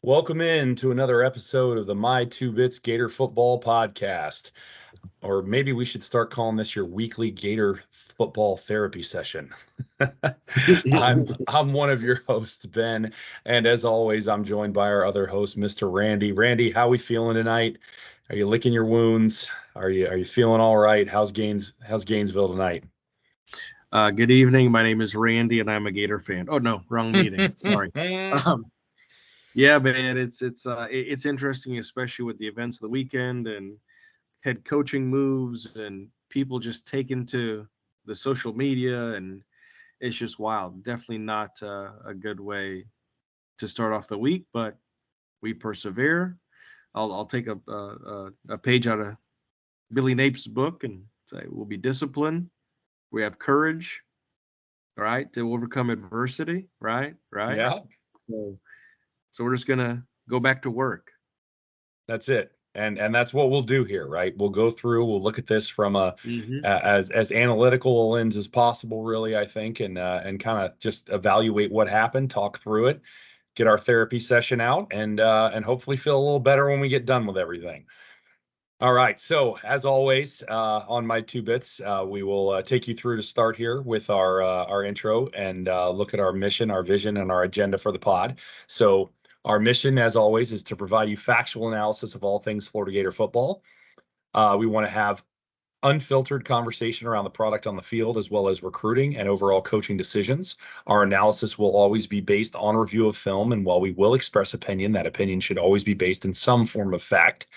Welcome in to another episode of the My Two Bits Gator Football Podcast. Or maybe we should start calling this your weekly Gator football therapy session. I'm one of your hosts, Ben, and as always, I'm joined by our other host, Mr. Randy. Randy, how we feeling tonight? Are you licking your wounds? Are you feeling all right? How's Gainesville tonight? Good evening. My name is Randy, and I'm a Gator fan. Oh no, wrong meeting. Sorry. Yeah, man, it's interesting, especially with the events of the weekend and head coaching moves and people just taking to the social media, and it's just wild. Definitely not a good way to start off the week, but we persevere. I'll take a page out of Billy Nape's book and say we'll be disciplined. We have courage, right, to overcome adversity, right? Yeah, So, so we're just gonna go back to work. that's it. And that's what we'll do here, right? We'll go through, we'll look at this from Mm-hmm. as analytical a lens as possible, really, I think, and kind of just evaluate what happened, talk through it, get our therapy session out, and hopefully feel a little better when we get done with everything. All right. So as always, on my two bits, we will take you through to start here with our intro and look at our mission, our vision, and our agenda for the pod. So our mission, as always, is to provide you factual analysis of all things Florida Gator football. We want to have unfiltered conversation around the product on the field, as well as recruiting and overall coaching decisions. Our analysis will always be based on review of film, and while we will express opinion, that opinion should always be based in some form of fact.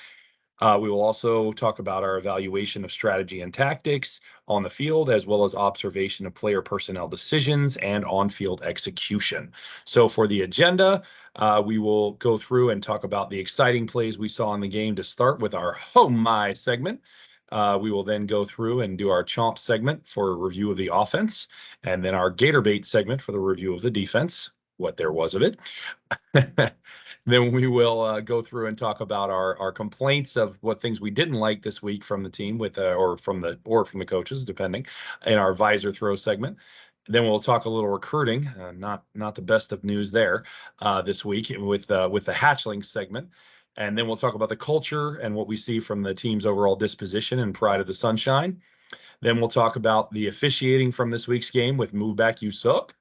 We will also talk about our evaluation of strategy and tactics on the field, as well as observation of player personnel decisions and on-field execution. So for the agenda, we will go through and talk about the exciting plays we saw in the game to start with our Oh My segment. We will then go through and do our Chomp segment for a review of the offense, and then our Gator Bait segment for the review of the defense, what there was of it. Then we will go through and talk about our complaints of what things we didn't like this week from the team with or from the coaches, depending, in our visor throw segment. Then we'll talk a little recruiting, not the best of news there this week with the hatchling segment. And then we'll talk about the culture and what we see from the team's overall disposition and pride of the sunshine. Then we'll talk about the officiating from this week's game with Move Back You Suck.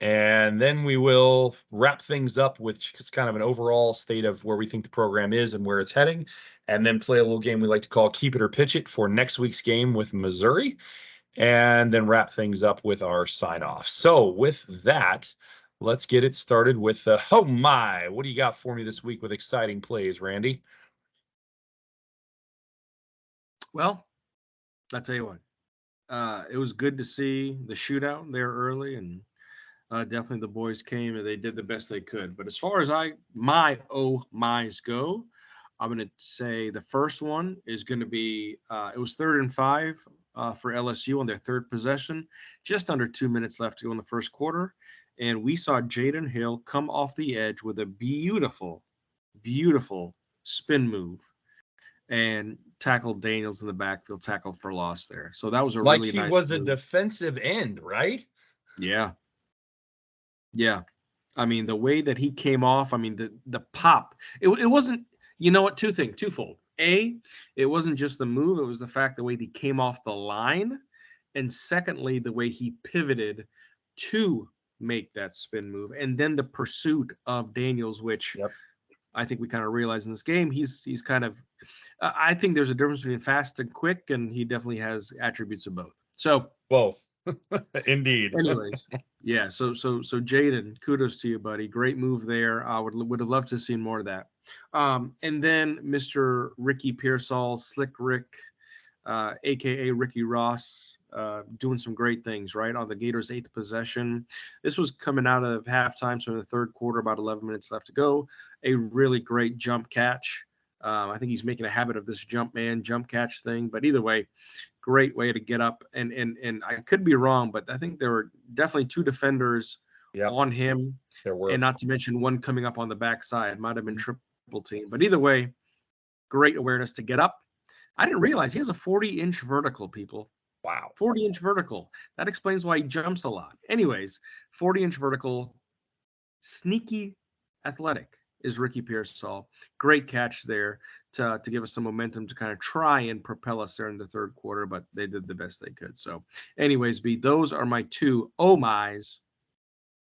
And then we will wrap things up with just kind of an overall state of where we think the program is and where it's heading, and then play a little game we like to call Keep It or Pitch It for next week's game with Missouri, and then wrap things up with our sign off. So with that, let's get it started with oh my, what do you got for me this week with exciting plays, Randy? Well, I'll tell you what. It was good to see the shootout there early, and definitely the boys came and they did the best they could. But as far as my oh my's go, I'm going to say the first one is going to be it was 3rd and 5 for LSU on their third possession, just under 2 minutes left to go in the first quarter. And we saw Jaden Hill come off the edge with a beautiful, beautiful spin move and tackled Daniels in the backfield, tackle for loss there. So that was a Like really he nice was a move. defensive end, right? Yeah. Yeah. I mean, the way that he came off, I mean, the pop, it wasn't, you know what, twofold. A, it wasn't just the move, it was the fact the way he came off the line. And secondly, the way he pivoted to make that spin move. And then the pursuit of Daniels, which Yep. I think we kind of realize in this game, he's kind of, I think there's a difference between fast and quick, and he definitely has attributes of both. So Both. Indeed. anyways, yeah. So Jaden, kudos to you, buddy. Great move there. I would have loved to have seen more of that. And then Mr. Ricky Pearsall, Slick Rick, aka Ricky Ross, doing some great things right on the Gators' 8th possession. This was coming out of halftime, so in the third quarter, about 11 minutes left to go. A really great jump catch. I think he's making a habit of this jump catch thing. But either way, great way to get up. And I could be wrong, but I think there were definitely 2 defenders on him. There were. And not to mention one coming up on the backside. Might have been triple team. But either way, great awareness to get up. I didn't realize he has a 40-inch vertical, people. Wow. 40-inch vertical. That explains why he jumps a lot. Anyways, 40-inch vertical, sneaky athletic. is Ricky Pearsall. Great catch there to give us some momentum to kind of try and propel us there in the third quarter, but they did the best they could. So, anyways, B, those are my two oh my's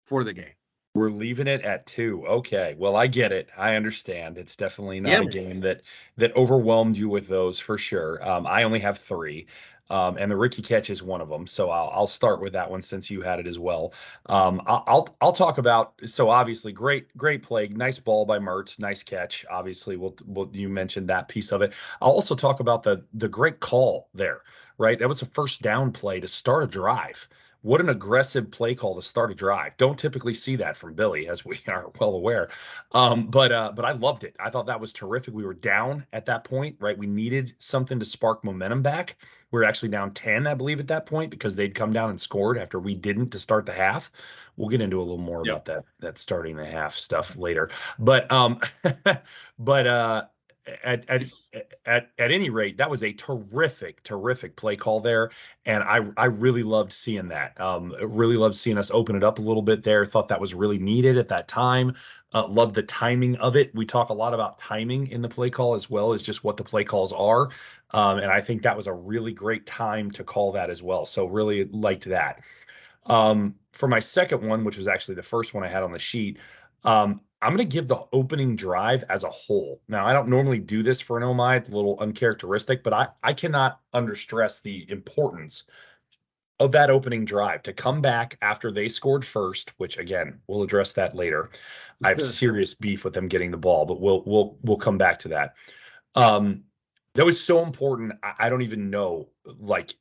for the game. We're leaving it at 2. Okay. Well, I get it. I understand. It's definitely Yeah, not a man. game that overwhelmed you with those for sure. I only have 3. And the Ricky catch is one of them. So I'll start with that one since you had it as well. I'll talk about, so obviously great play, nice ball by Mertz, nice catch. Obviously, you mentioned that piece of it. I'll also talk about the great call there, right? That was a first down play to start a drive. What an aggressive play call to start a drive. Don't typically see that from Billy, as we are well aware. But I loved it. I thought that was terrific. We were down at that point, right? We needed something to spark momentum back. We were actually down 10, I believe, at that point because they'd come down and scored after we didn't to start the half. We'll get into a little more Yep. about that starting the half stuff later. But but at at at any rate, that was a terrific play call there, and I really loved seeing that. Really loved seeing us open it up a little bit there. Thought that was really needed at that time. Loved the timing of it. We talk a lot about timing in the play call as well as just what the play calls are, and I think that was a really great time to call that as well. So really liked that. For my second one, which was actually the first one I had on the sheet, I'm going to give the opening drive as a whole. Now, I don't normally do this for an OMI. It's a little uncharacteristic, but I cannot understress the importance of that opening drive to come back after they scored first, which again, we'll address that later. I have serious beef with them getting the ball, but we'll come back to that. Um, that was so important. I don't even know, like,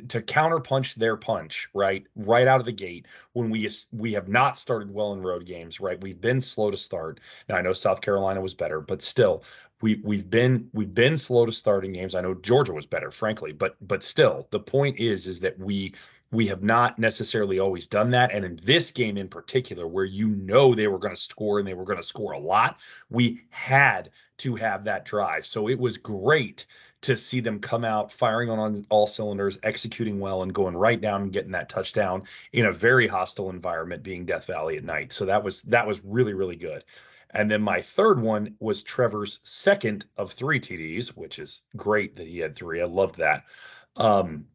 to counterpunch their punch, right out of the gate when we have not started well in road games, right? We've been slow to start. Now I know South Carolina was better, but still, we've been slow to starting games. I know Georgia was better, frankly, but still, the point is that we have not necessarily always done that. And in this game in particular, where they were going to score and they were going to score a lot, we had to have that drive. So it was great to see them come out firing on all cylinders, executing well, and going right down and getting that touchdown in a very hostile environment, being Death Valley at night. So that was really, really good. And then my third one was Trevor's second of 3 TDs, which is great that he had 3. I loved that. Um,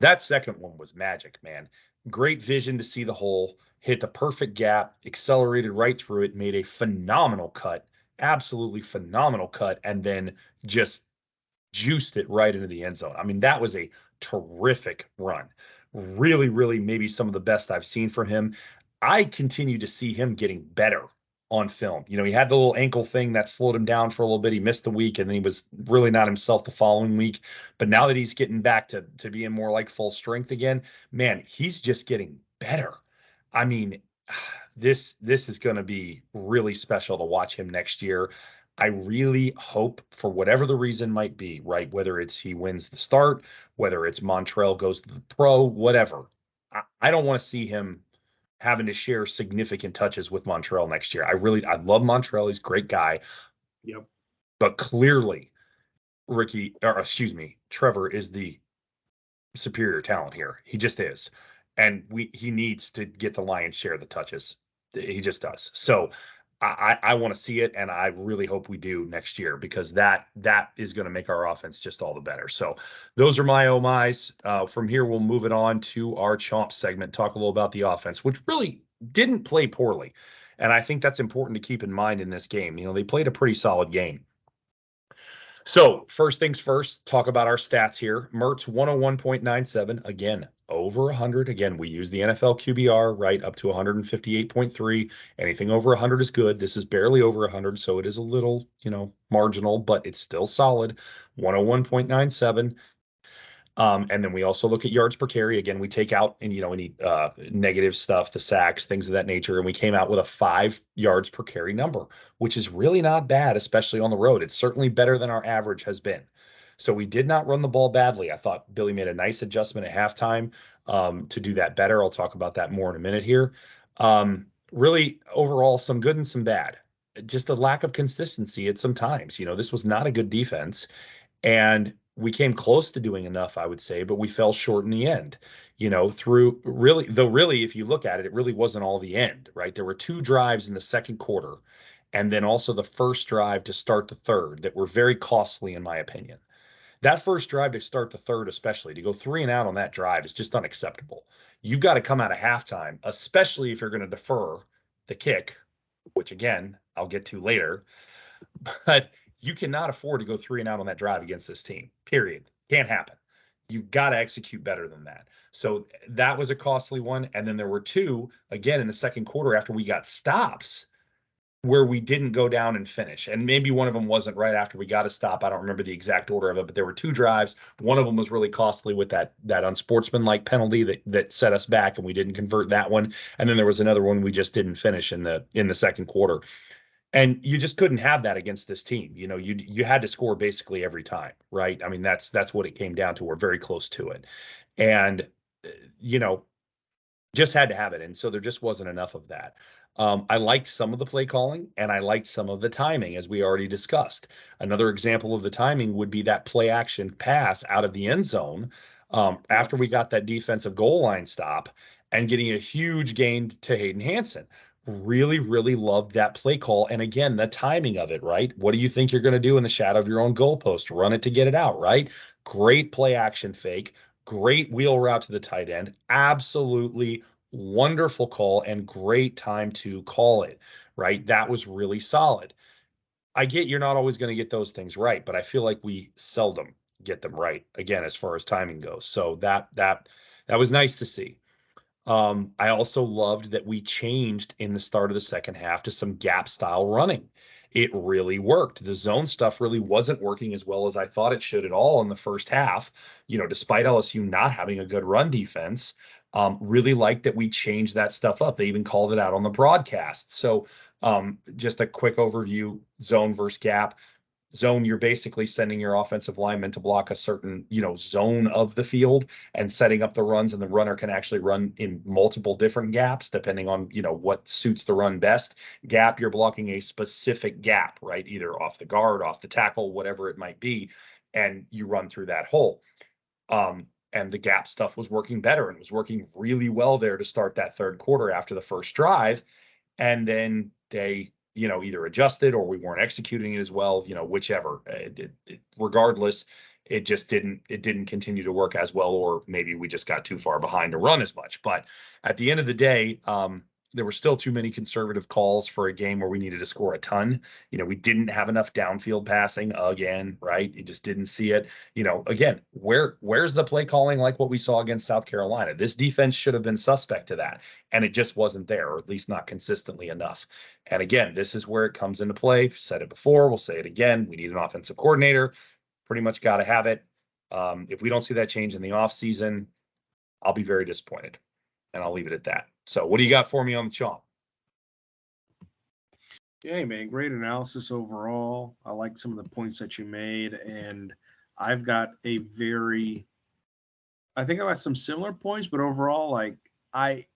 that second one was magic, man. Great vision to see the hole, hit the perfect gap, accelerated right through it, made a phenomenal cut, absolutely phenomenal cut, and then just juiced it right into the end zone. I mean, that was a terrific run. Really, really, maybe some of the best I've seen from him. I continue to see him getting better on film. He had the little ankle thing that slowed him down for a little bit. He missed the week and then he was really not himself the following week. But now that he's getting back to being more like full strength again, man, he's just getting better. I mean, this is going to be really special to watch him next year. I really hope, for whatever the reason might be, right? Whether it's he wins the start, whether it's Montrell goes to the pro, whatever. I don't want to see him having to share significant touches with Montrell next year. I love Montrell. He's a great guy. Yep. But clearly, Trevor is the superior talent here. He just is. And he needs to get the lion's share of the touches. He just does. So I want to see it, and I really hope we do next year because that is going to make our offense just all the better. So those are my oh my's. From here, we'll move it on to our chomp segment, talk a little about the offense, which really didn't play poorly. And I think that's important to keep in mind in this game. They played a pretty solid game. So first things first, talk about our stats here. Mertz 101.97, again, over 100. Again, we use the NFL QBR, right, up to 158.3. Anything over 100 is good. This is barely over 100, so it is a little, marginal, but it's still solid. 101.97. And then we also look at yards per carry. Again, we take out any negative stuff, the sacks, things of that nature, and we came out with a 5 yards per carry number, which is really not bad, especially on the road. It's certainly better than our average has been. So we did not run the ball badly. I thought Billy made a nice adjustment at halftime to do that better. I'll talk about that more in a minute here. Really, overall, some good and some bad. Just a lack of consistency at some times. This was not a good defense. And we came close to doing enough, I would say, but we fell short in the end. Through really, though, really, if you look at it, it really wasn't all the end, right? There were 2 drives in the second quarter, and then also the first drive to start the third that were very costly, in my opinion. That first drive to start the third, especially to go 3 and out on that drive, is just unacceptable. You've got to come out of halftime, especially if you're going to defer the kick, which again, I'll get to later. But you cannot afford to go 3 and out on that drive against this team, period. Can't happen. You've got to execute better than that. So that was a costly one. And then there were two, again, in the second quarter after we got stops where we didn't go down and finish. And maybe one of them wasn't right after we got a stop. I don't remember the exact order of it, but there were two drives. One of them was really costly with that unsportsmanlike penalty that set us back, and we didn't convert that one. And then there was another one we just didn't finish in the second quarter. And you just couldn't have that against this team. You had to score basically every time, right? I mean, that's what it came down to. We're very close to it. And you know, just had to have it. And so there just wasn't enough of that. I liked some of the play calling and I liked some of the timing, as we already discussed. Another example of the timing would be that play action pass out of the end zone after we got that defensive goal line stop and getting a huge gain to Hayden Hansen. Really, really loved that play call. And again, the timing of it, right? What do you think you're going to do in the shadow of your own goalpost? Run it to get it out, right? Great play action fake. Great wheel route to the tight end. Absolutely wonderful call and great time to call it, right? That was really solid. I get you're not always going to get those things right, but I feel like we seldom get them right again as far as timing goes. So that was nice to see. I also loved that we changed in the start of the second half to some gap style running. It really worked. The zone stuff really wasn't working as well as I thought it should at all in the first half. Despite LSU not having a good run defense, really liked that we changed that stuff up. They even called it out on the broadcast. So, just a quick overview: zone versus gap. Zone, you're basically sending your offensive lineman to block a certain, zone of the field and setting up the runs, and the runner can actually run in multiple different gaps depending on, what suits the run best. Gap, you're blocking a specific gap, right? Either off the guard, off the tackle, whatever it might be, and you run through that hole. And the gap stuff was working better and was working really well there to start that third quarter after the first drive. And then they either adjusted or we weren't executing it as well, whichever. Regardless, it didn't continue to work as well, or maybe we just got too far behind to run as much. But at the end of the day, there were still too many conservative calls for a game where we needed to score a ton. We didn't have enough downfield passing again, right? You just didn't see it. Again, where's the play calling like what we saw against South Carolina? This defense should have been suspect to that, and it just wasn't there, or at least not consistently enough. And again, this is where it comes into play. I've said it before, we'll say it again. We need an offensive coordinator. Pretty much got to have it. If we don't see that change in the offseason, I'll be very disappointed, and I'll leave it at that. So what do you got for me on the chomp? Yeah, man, great analysis overall. I like some of the points that you made, and I've got I think I've got some similar points, but overall, like I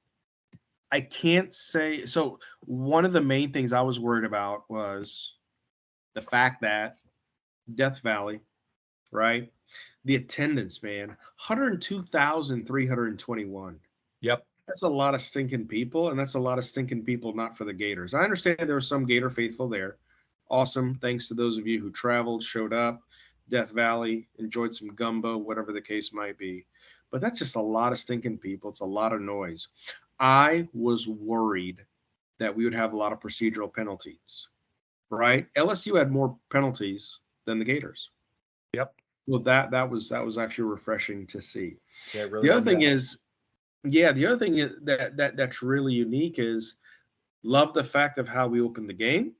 can't say. So one of the main things I was worried about was the fact that Death Valley, right? The attendance, man, 102,321. Yep. That's a lot of stinking people, and that's a lot of stinking people not for the Gators. I understand there were some Gator faithful there. Awesome. Thanks to those of you who traveled, showed up, Death Valley, enjoyed some gumbo, whatever the case might be. But that's just a lot of stinking people. It's a lot of noise. I was worried that we would have a lot of procedural penalties, right? LSU had more penalties than the Gators. Yep. Well, that was actually refreshing to see. Yeah, really. The other thing is that's really unique is love the fact of how we opened the game.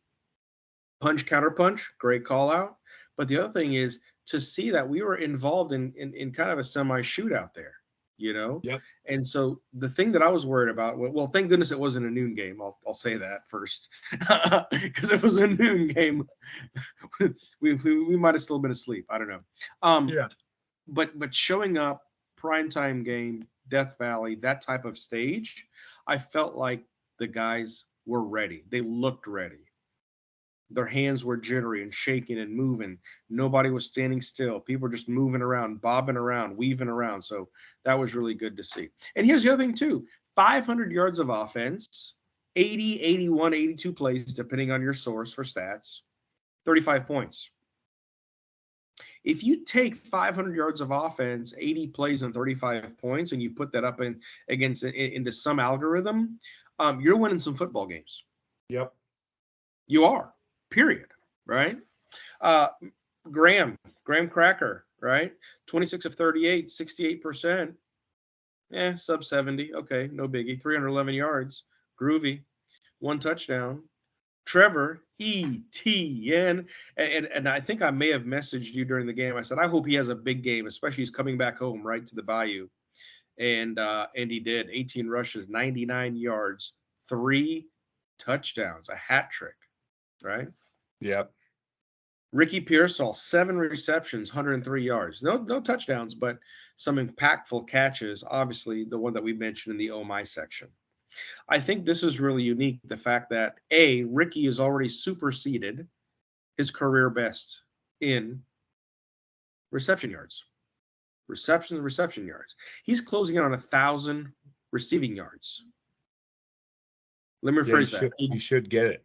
Punch, counter punch, great call out. But the other thing is to see that we were involved in kind of a semi shootout there, Yep. And so the thing that I was worried about, well, thank goodness it wasn't a noon game. I'll say that first, because if it was a noon game, we might have still been asleep. I don't know. Yeah. But showing up, primetime game, Death Valley, that type of stage, I felt like the guys were ready. They looked ready. Their hands were jittery and shaking and moving. Nobody was standing still. People were just moving around, bobbing around, weaving around. So that was really good to see. And here's the other thing, too. 500 yards of offense 80, 81, 82 plays, depending on your source for stats, 35 points. If you take 500 yards of offense, 80 plays and 35 points, and you put that up into some algorithm, you're winning some football games. Yep. You are, period, right? Uh, Graham Cracker, right? 26 of 38, 68%. Sub 70. Okay, no biggie. 311 yards. Groovy. 1 touchdown. Trevor Etienne, and I think I may have messaged you during the game. I said I hope he has a big game, especially he's coming back home right to the Bayou, and he did. 18 rushes, 99 yards, 3 touchdowns, a hat trick, right? Yep. Ricky Pearsall, 7 receptions, 103 yards. No touchdowns, but some impactful catches. Obviously, the one that we mentioned in the Oh My section. I think this is really unique, the fact that, A, Ricky has already superseded his career best in reception yards. Reception yards. He's closing in on 1,000 receiving yards. Let me Yeah, rephrase that. you should get it.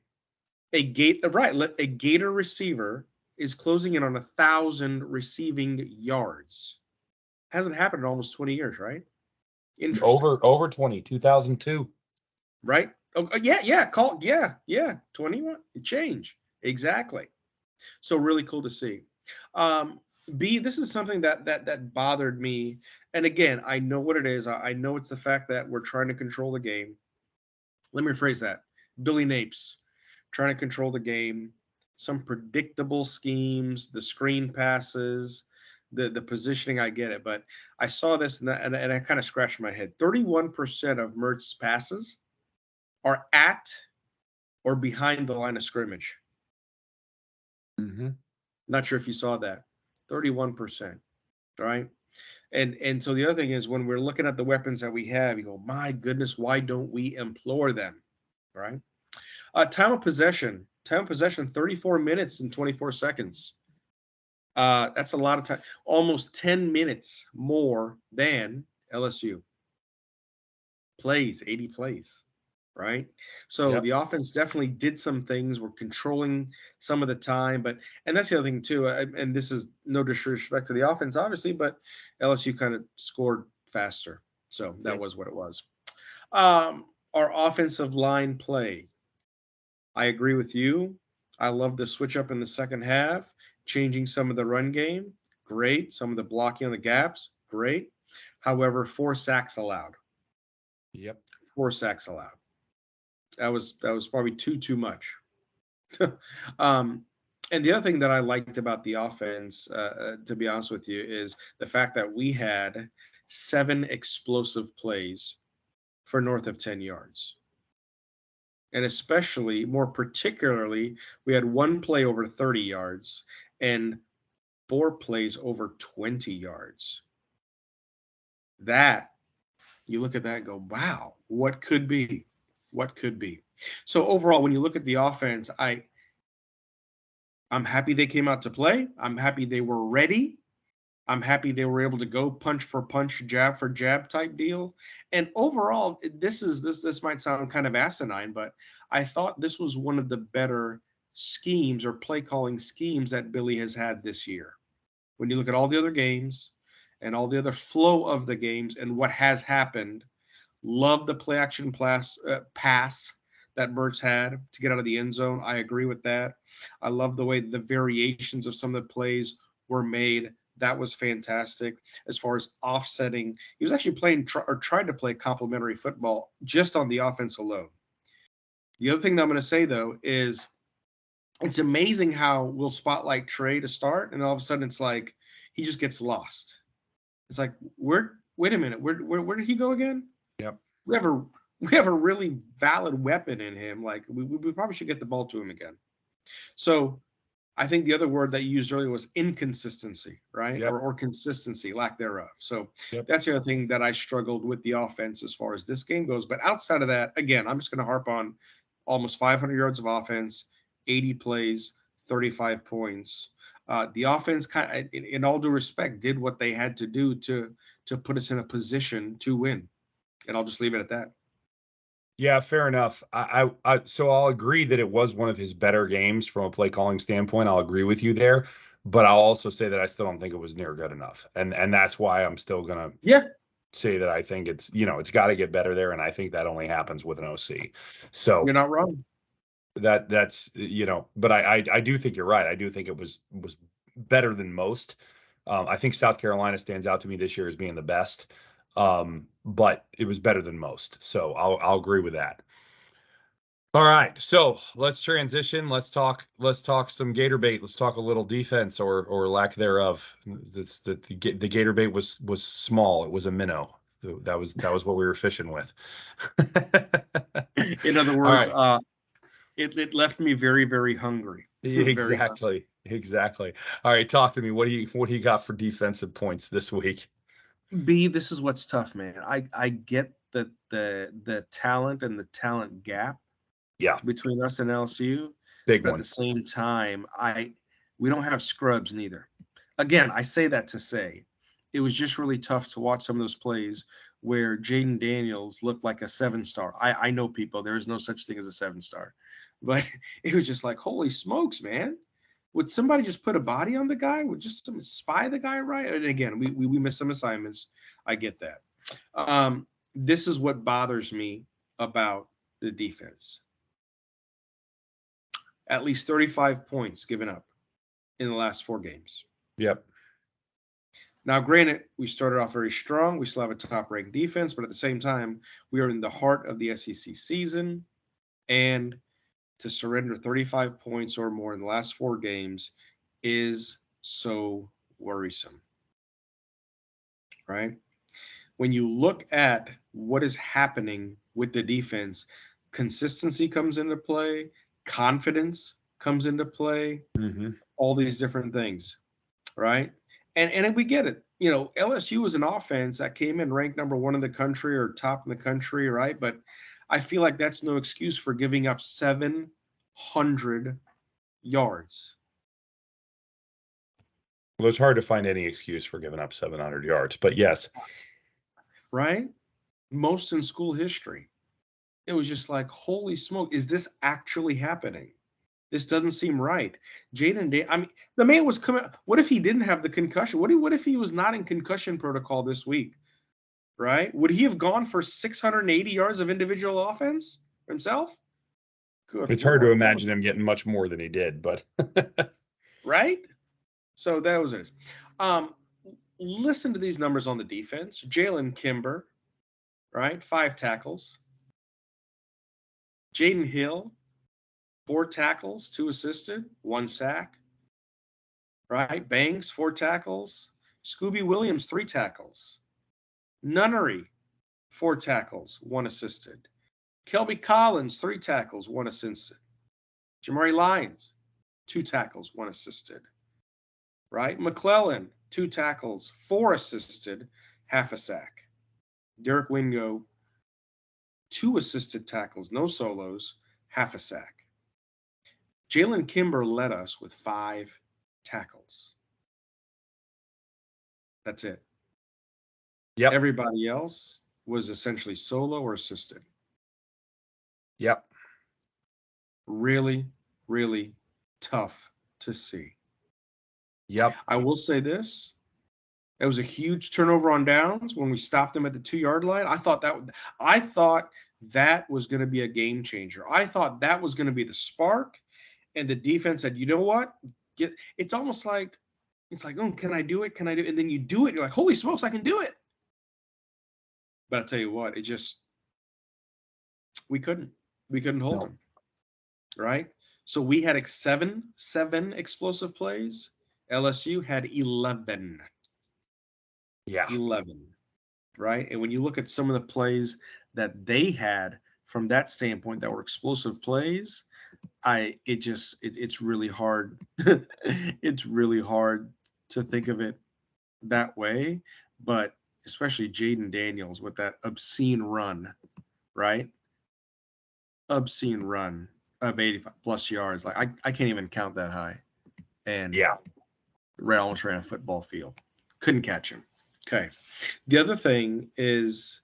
A Gator receiver is closing in on 1,000 receiving yards. Hasn't happened in almost 20 years, right? Interesting. Over 20, 2002. Right? Oh, yeah. 21 change. Exactly. So really cool to see. B, this is something that bothered me. And again, I know what it is. I know it's the fact that we're trying to control the game. Let me rephrase that. Billy Napes trying to control the game. Some predictable schemes, the screen passes, the positioning. I get it, but I saw this and I kind of scratched my head. 31% of Mertz's passes are at or behind the line of scrimmage. Mm-hmm. Not sure if you saw that. 31%. Right. And so the other thing is, when we're looking at the weapons that we have, you go, my goodness, why don't we employ them? Right. Time of possession, 34 minutes and 24 seconds. That's a lot of time, almost 10 minutes more than LSU. Plays, 80 plays. Right. So Yep. the offense definitely did some things. We're controlling some of the time, and that's the other thing too. And this is no disrespect to the offense, obviously, but LSU kind of scored faster. So that Yep. was what it was. Our offensive line play. I agree with you. I love the switch up in the second half, changing some of the run game. Great. Some of the blocking on the gaps. Great. However, 4 sacks allowed. Yep. 4 sacks allowed. That was probably too much. um, and the other thing that I liked about the offense, to be honest with you, is the fact that we had 7 explosive plays for north of 10 yards. And especially, more particularly, we had 1 play over 30 yards and 4 plays over 20 yards. That, you look at that and go, wow, what could be? What could be? So overall, when you look at the offense, I'm happy they came out to play. I'm happy they were ready. I'm happy they were able to go punch for punch, jab for jab type deal. And overall, this might sound kind of asinine, but I thought this was one of the better schemes or play calling schemes that Billy has had this year. When you look at all the other games and all the other flow of the games and what has happened, love the play action pass that Mertz had to get out of the end zone. I agree with that. I love the way the variations of some of the plays were made. That was fantastic. As far as offsetting, he was actually trying to play complementary football just on the offense alone. The other thing that I'm going to say, though, is it's amazing how we'll spotlight Trey to start, and all of a sudden it's like he just gets lost. It's like, wait a minute, where did he go again? Yep. We have a really valid weapon in him. Like we probably should get the ball to him again. So I think the other word that you used earlier was inconsistency, right? Yep. Or consistency, lack thereof. So Yep. that's the other thing that I struggled with the offense as far as this game goes. But outside of that, again, I'm just going to harp on almost 500 yards of offense, 80 plays, 35 points. The offense, kind of, in all due respect, did what they had to do to put us in a position to win. And I'll just leave it at that. Yeah, fair enough. So I'll agree that it was one of his better games from a play calling standpoint. I'll agree with you there, but I'll also say that I still don't think it was near good enough, and that's why I'm still gonna Yeah, say that I think it's got to get better there, and I think that only happens with an OC. So you're not wrong. that's but I do think you're right. I do think it was better than most. I think South Carolina stands out to me this year as being the best, but it was better than most. So I'll agree with that. All right, so let's transition. Let's talk some Gator bait. Let's talk a little defense or lack thereof. The Gator bait was small. It was a minnow. That was what we were fishing with. In other All words, right. it left me very, very hungry. Very hungry. Exactly. All right, talk to me. What do you got for defensive points this week? B, this is what's tough, man. I get the talent and the talent gap Yeah, between us and LSU, big but at the one. same time, we don't have scrubs neither. Again, I say that to say it was just really tough to watch some of those plays where Jaden Daniels looked like a 7-star. I know people, there is no such thing as a 7-star, but it was just like, holy smokes, man. Would somebody just put a body on the guy? Would just spy the guy right? And again, we miss some assignments. I get that. This is what bothers me about the defense. At least 35 points given up in the last 4 games. Yep. Now, granted, we started off very strong. We still have a top-ranked defense, but at the same time, we are in the heart of the SEC season, and to surrender 35 points or more in the last 4 games is so worrisome, right? When you look at what is happening with the defense, consistency comes into play, confidence comes into play, Mm-hmm. all these different things, right? And we get it. You know, LSU was an offense that came in ranked number 1 in the country or top in the country, right? But I feel like that's no excuse for giving up 700 yards. Well, it's hard to find any excuse for giving up 700 yards, but yes. Right? Most in school history. It was just like, holy smoke, is this actually happening? This doesn't seem right. I mean, the man was coming. What if he didn't have the concussion? What if he was not in concussion protocol this week? Right? Would he have gone for 680 yards of individual offense himself? Good It's hard to Lord. That was imagine him getting much more than he did, but right. So that was it. Um, Listen to these numbers on the defense. Jalen Kimber, right? 5 tackles. Jaden Hill, 4 tackles, 2 assisted, 1 sack. Right? Banks, 4 tackles. Scooby Williams, 3 tackles. Nunnery, 4 tackles, 1 assisted. Kelby Collins, 3 tackles, 1 assisted. Jamari Lyons, 2 tackles, 1 assisted. Right? McClellan, 2 tackles, 4 assisted, half a sack. Derek Wingo, 2 assisted tackles, no solos, half a sack. Jalen Kimber led us with 5 tackles. That's it. yep. Everybody else was essentially solo or assisted. Yep. Really, really tough to see. Yep. I will say this. It was a huge turnover on downs when we stopped them at the 2-yard line. I thought that was going to be a game changer. I thought that was going to be the spark, and the defense said, "You know what? It's almost like oh, can I do it? Can I do it?" And then you do it, you're like, "Holy smokes, I can do it!" But I'll tell you what, we couldn't hold No. them, right? So we had seven explosive plays. LSU had 11. Yeah. 11, right? And when you look at some of the plays that they had from that standpoint that were explosive plays, it's really hard. It's really hard to think of it that way, but especially Jaden Daniels with that obscene run, right? Obscene run of 85 plus yards. Like I can't even count that high. And Yeah. almost ran a football field. Couldn't catch him. Okay. The other thing is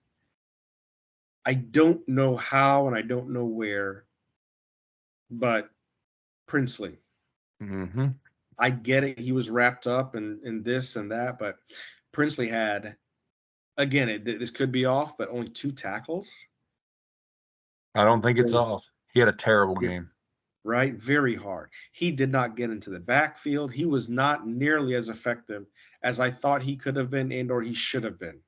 I don't know how and I don't know where, but Princely. Mm-hmm. I get it. He was wrapped up in this and that, but Princely had, again, this could be off, but only 2 tackles. I don't think it's off. He had a terrible Yeah, game. right? Very hard. He did not get into the backfield. He was not nearly as effective as I thought he could have been and or he should have been.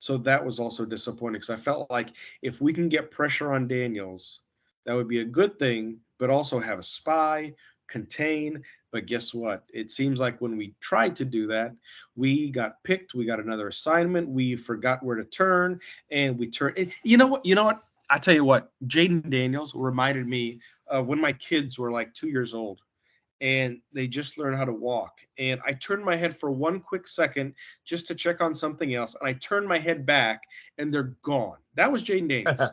So that was also disappointing because I felt like if we can get pressure on Daniels, that would be a good thing, but also have a spy, contain. But guess what? It seems like when we tried to do that, we got picked, we got another assignment, we forgot where to turn, and we turned. You know what? You know what? I tell you what, Jaden Daniels reminded me of when my kids were like 2 years old and they just learn how to walk. And I turned my head for one quick second just to check on something else. And I turned my head back and they're gone. That was Jaden Daniels,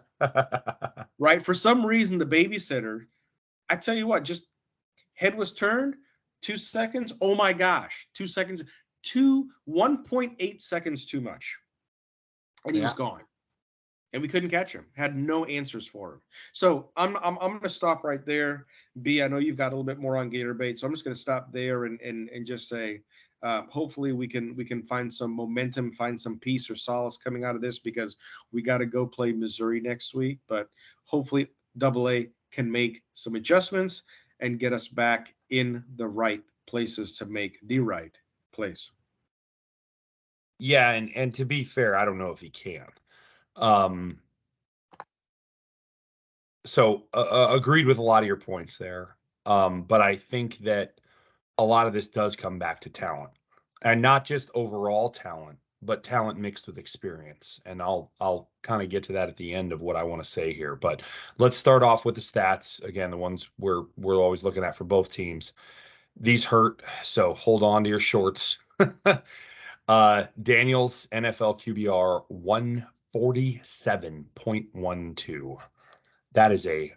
right? For some reason, the babysitter, I tell you what, just head was turned, 2 seconds. Oh my gosh, 2 seconds, 1.8 seconds too much. And he was Yeah. gone. And we couldn't catch him. Had no answers for him. So I'm going to stop right there. B, I know you've got a little bit more on Gator bait, so I'm just going to stop there and just say, hopefully we can find some momentum, find some peace or solace coming out of this because we got to go play Missouri next week. But hopefully AA can make some adjustments and get us back in the right places to make the right plays. Yeah, and to be fair, I don't know if he can. Um, so agreed with a lot of your points there. But I think that a lot of this does come back to talent, and not just overall talent, but talent mixed with experience. And I'll kind of get to that at the end of what I want to say here. But let's start off with the stats again, the ones we're always looking at for both teams. These hurt, so hold on to your shorts. Daniels NFL QBR 147.12. That is a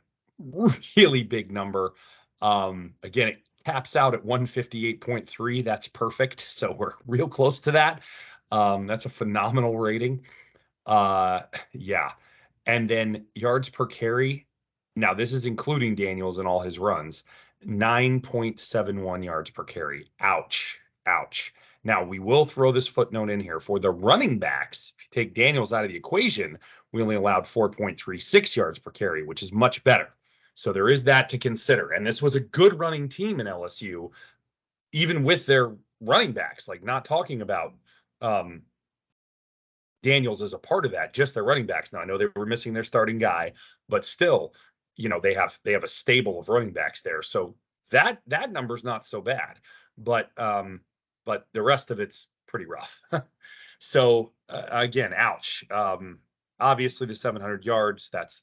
really big number. Again, it caps out at 158.3. That's perfect. So we're real close to that. That's a phenomenal rating. Uh, yeah. And then yards per carry. Now, this is including Daniels and all his runs. 9.71 yards per carry. Ouch. Ouch. Now, we will throw this footnote in here for the running backs. If you take Daniels out of the equation, we only allowed 4.36 yards per carry, which is much better. So there is that to consider. And this was a good running team in LSU, even with their running backs, like not talking about um, Daniels as a part of that, just their running backs. Now I know they were missing their starting guy, but still, they have a stable of running backs there. So that number's not so bad. But the rest of it's pretty rough. So again, ouch. Obviously the 700 yards, that's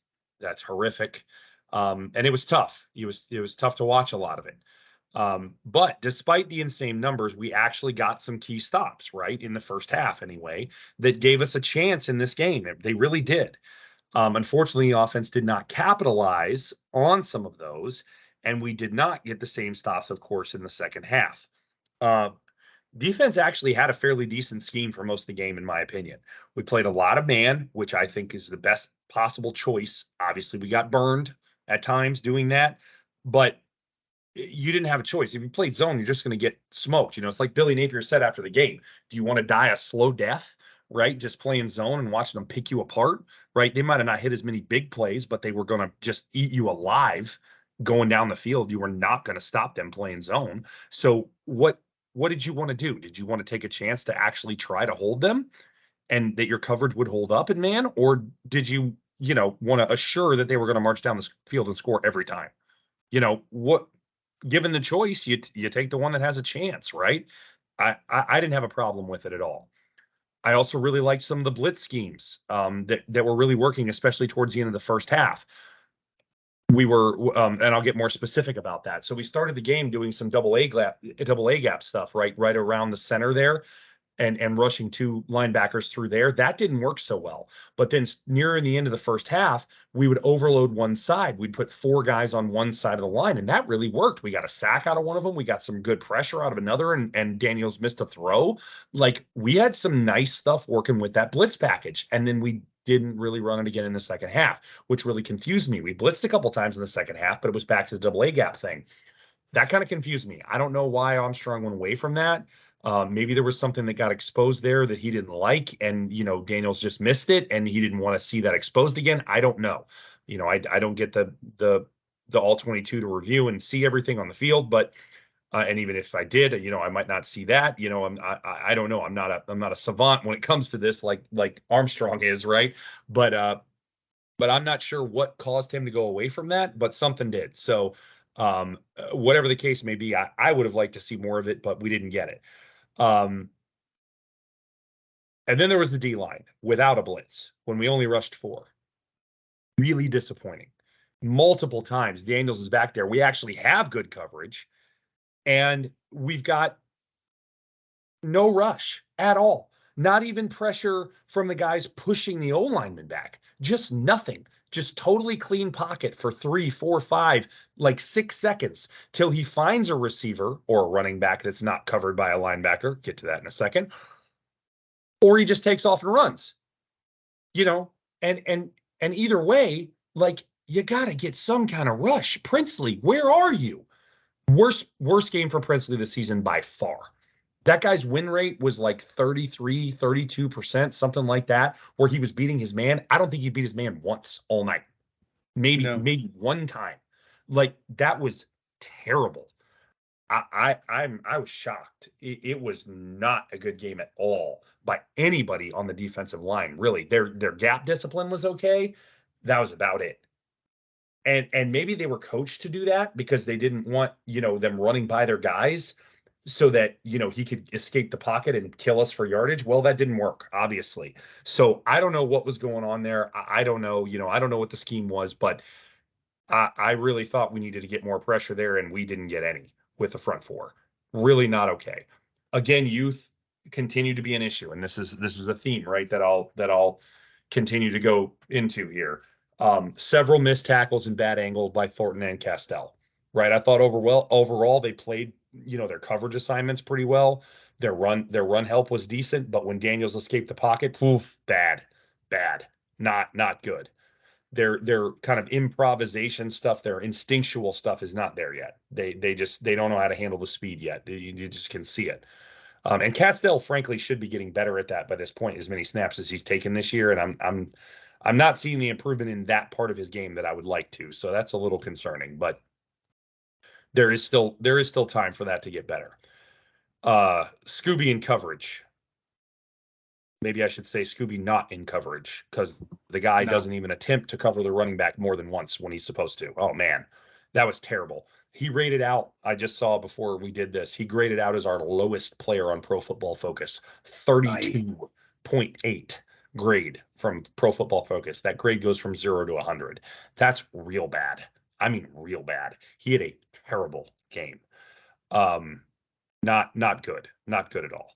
horrific. And it was tough. It was tough to watch a lot of it. But despite the insane numbers, we actually got some key stops, right, in the first half anyway, that gave us a chance in this game. They really did. Unfortunately, the offense did not capitalize on some of those, and we did not get the same stops, of course, in the second half. Uh, Defense actually had a fairly decent scheme for most of the game, in my opinion. We played a lot of man, which I think is the best possible choice. Obviously, we got burned at times doing that, but you didn't have a choice. If you played zone, you're just going to get smoked. It's like Billy Napier said after the game. Do you want to die a slow death, right? Just playing zone and watching them pick you apart, right? They might have not hit as many big plays, but they were going to just eat you alive going down the field. You were not going to stop them playing zone. So what did you want to do? Did you want to take a chance to actually try to hold them and that your coverage would hold up in man? Or did you want to assure that they were going to march down the field and score every time? What given the choice, you take the one that has a chance, right? I didn't have a problem with it at all. I also really liked some of the blitz schemes that were really working, especially towards the end of the first half. We were, and I'll get more specific about that. So we started the game doing some double A gap stuff, right around the center there, and rushing two linebackers through there. That didn't work so well. But then nearing the end of the first half, we would overload one side. We'd put four guys on one side of the line, and that really worked. We got a sack out of one of them. We got some good pressure out of another, and Daniels missed a throw. Like, we had some nice stuff working with that blitz package. And then we didn't really run it again in the second half, which really confused me. We blitzed a couple times in the second half, but it was back to the double A gap thing. That kind of confused me. I don't know why Armstrong went away from that. Maybe there was something that got exposed there that he didn't like, and Daniels just missed it, and he didn't want to see that exposed again. I don't know. I don't get the all 22 to review and see everything on the field, but and even if I did, I might not see that. I don't know. I'm not a savant when it comes to this, like Armstrong is, right? But I'm not sure what caused him to go away from that, but something did. So whatever the case may be, I would have liked to see more of it, but we didn't get it. And then there was the D line without a blitz when we only rushed 4. Really disappointing. Multiple times, Daniels is back there. We actually have good coverage, and we've got no rush at all. Not even pressure from the guys pushing the O lineman back. Just nothing. Just totally clean pocket for 3, 4, 5, like 6 seconds till he finds a receiver or a running back that's not covered by a linebacker. Get to that in a second. Or he just takes off and runs. And either way, like, you got to get some kind of rush. Princely, where are you? Worst game for Princely this season by far. That guy's win rate was like 33, 32%, something like that, where he was beating his man. I don't think he beat his man once all night. Maybe one time. Like, that was terrible. I was shocked. It was not a good game at all by anybody on the defensive line. Really, their gap discipline was okay. That was about it. And maybe they were coached to do that because they didn't want them running by their guys so that he could escape the pocket and kill us for yardage. Well, that didn't work, obviously. So I don't know what was going on there. I don't know. I don't know what the scheme was, but I really thought we needed to get more pressure there, and we didn't get any with the front 4. Really not okay. Again, youth continue to be an issue, and this is a theme, right? That I'll continue to go into here. Several missed tackles and bad angle by Thornton and Castell. Right, I thought overall they played their coverage assignments pretty well. Their run help was decent, but when Daniels escaped the pocket, poof, bad, not good. Their kind of improvisation stuff, their instinctual stuff is not there yet. They don't know how to handle the speed yet. You just can see it. And Castell, frankly, should be getting better at that by this point, as many snaps as he's taken this year. And I'm not seeing the improvement in that part of his game that I would like to. So that's a little concerning, but there is still time for that to get better. Scooby in coverage. Maybe I should say Scooby not in coverage, because the guy doesn't even attempt to cover the running back more than once when he's supposed to. Oh man, that was terrible. He rated out, I just saw before we did this, he graded out as our lowest player on Pro Football Focus, 32.8 grade from Pro Football Focus. That grade goes from 0 to 100. That's real bad. I mean, real bad. He had a terrible game. Not good. Not good at all.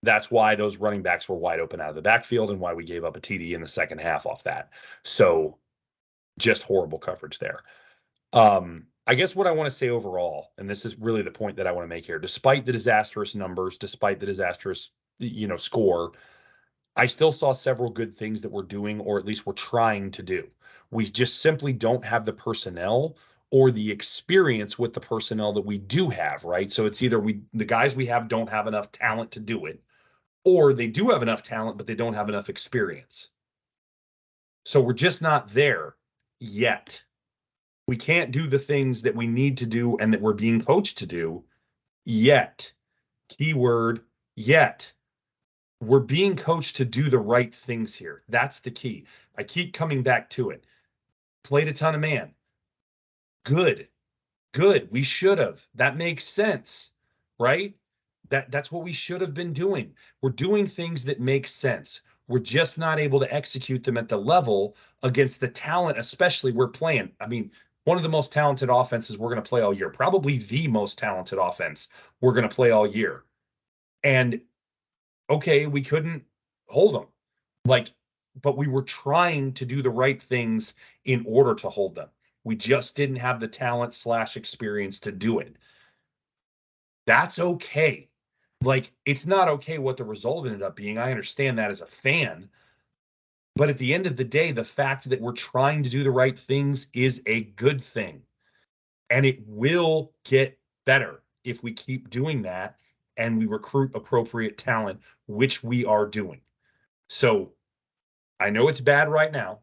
That's why those running backs were wide open out of the backfield and why we gave up a TD in the second half off that. So just horrible coverage there. I guess what I want to say overall, and this is really the point that I want to make here, despite the disastrous numbers, despite the disastrous, score, I still saw several good things that we're doing, or at least we're trying to do. We just simply don't have the personnel or the experience with the personnel that we do have, right? So it's either the guys we have don't have enough talent to do it, or they do have enough talent, but they don't have enough experience. So we're just not there yet. We can't do the things that we need to do and that we're being coached to do yet. Keyword, yet. We're being coached to do the right things here. That's the key. I keep coming back to it. Played a ton of man. Good. We should have. That makes sense, right? That's what we should have been doing. We're doing things that make sense. We're just not able to execute them at the level against the talent, especially we're playing. I mean, one of the most talented offenses we're going to play all year, probably the most talented offense we're going to play all year. And okay, we couldn't hold them. But we were trying to do the right things in order to hold them. We just didn't have the talent / experience to do it. That's okay. It's not okay what the result ended up being. I understand that as a fan, But at the end of the day, the fact that we're trying to do the right things is a good thing. And it will get better if we keep doing that and we recruit appropriate talent, which we are doing. So I know it's bad right now,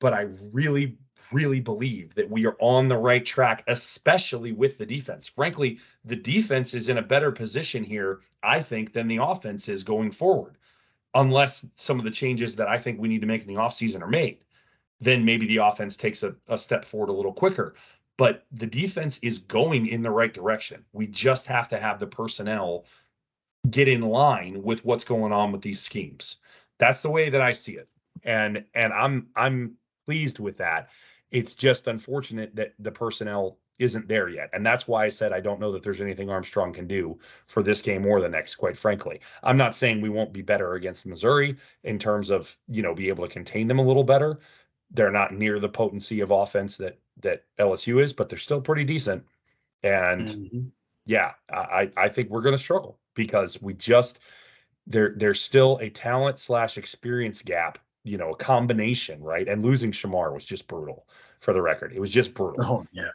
but I really, really believe that we are on the right track, especially with the defense. Frankly, the defense is in a better position here, I think, than the offense is going forward, unless some of the changes that I think we need to make in the offseason are made. Then maybe the offense takes a step forward a little quicker. But the defense is going in the right direction. We just have to have the personnel get in line with what's going on with these schemes. That's the way that I see it. And I'm pleased with that. It's just unfortunate that the personnel isn't there yet. And that's why I said I don't know that there's anything Armstrong can do for this game or the next, quite frankly. I'm not saying we won't be better against Missouri in terms of, be able to contain them a little better. They're not near the potency of offense that LSU is, but they're still pretty decent. And Mhm. yeah, I think we're going to struggle because we just there's still a talent slash experience gap, a combination, right? And losing Shamar was just brutal, for the record. It was just brutal, Oh yeah.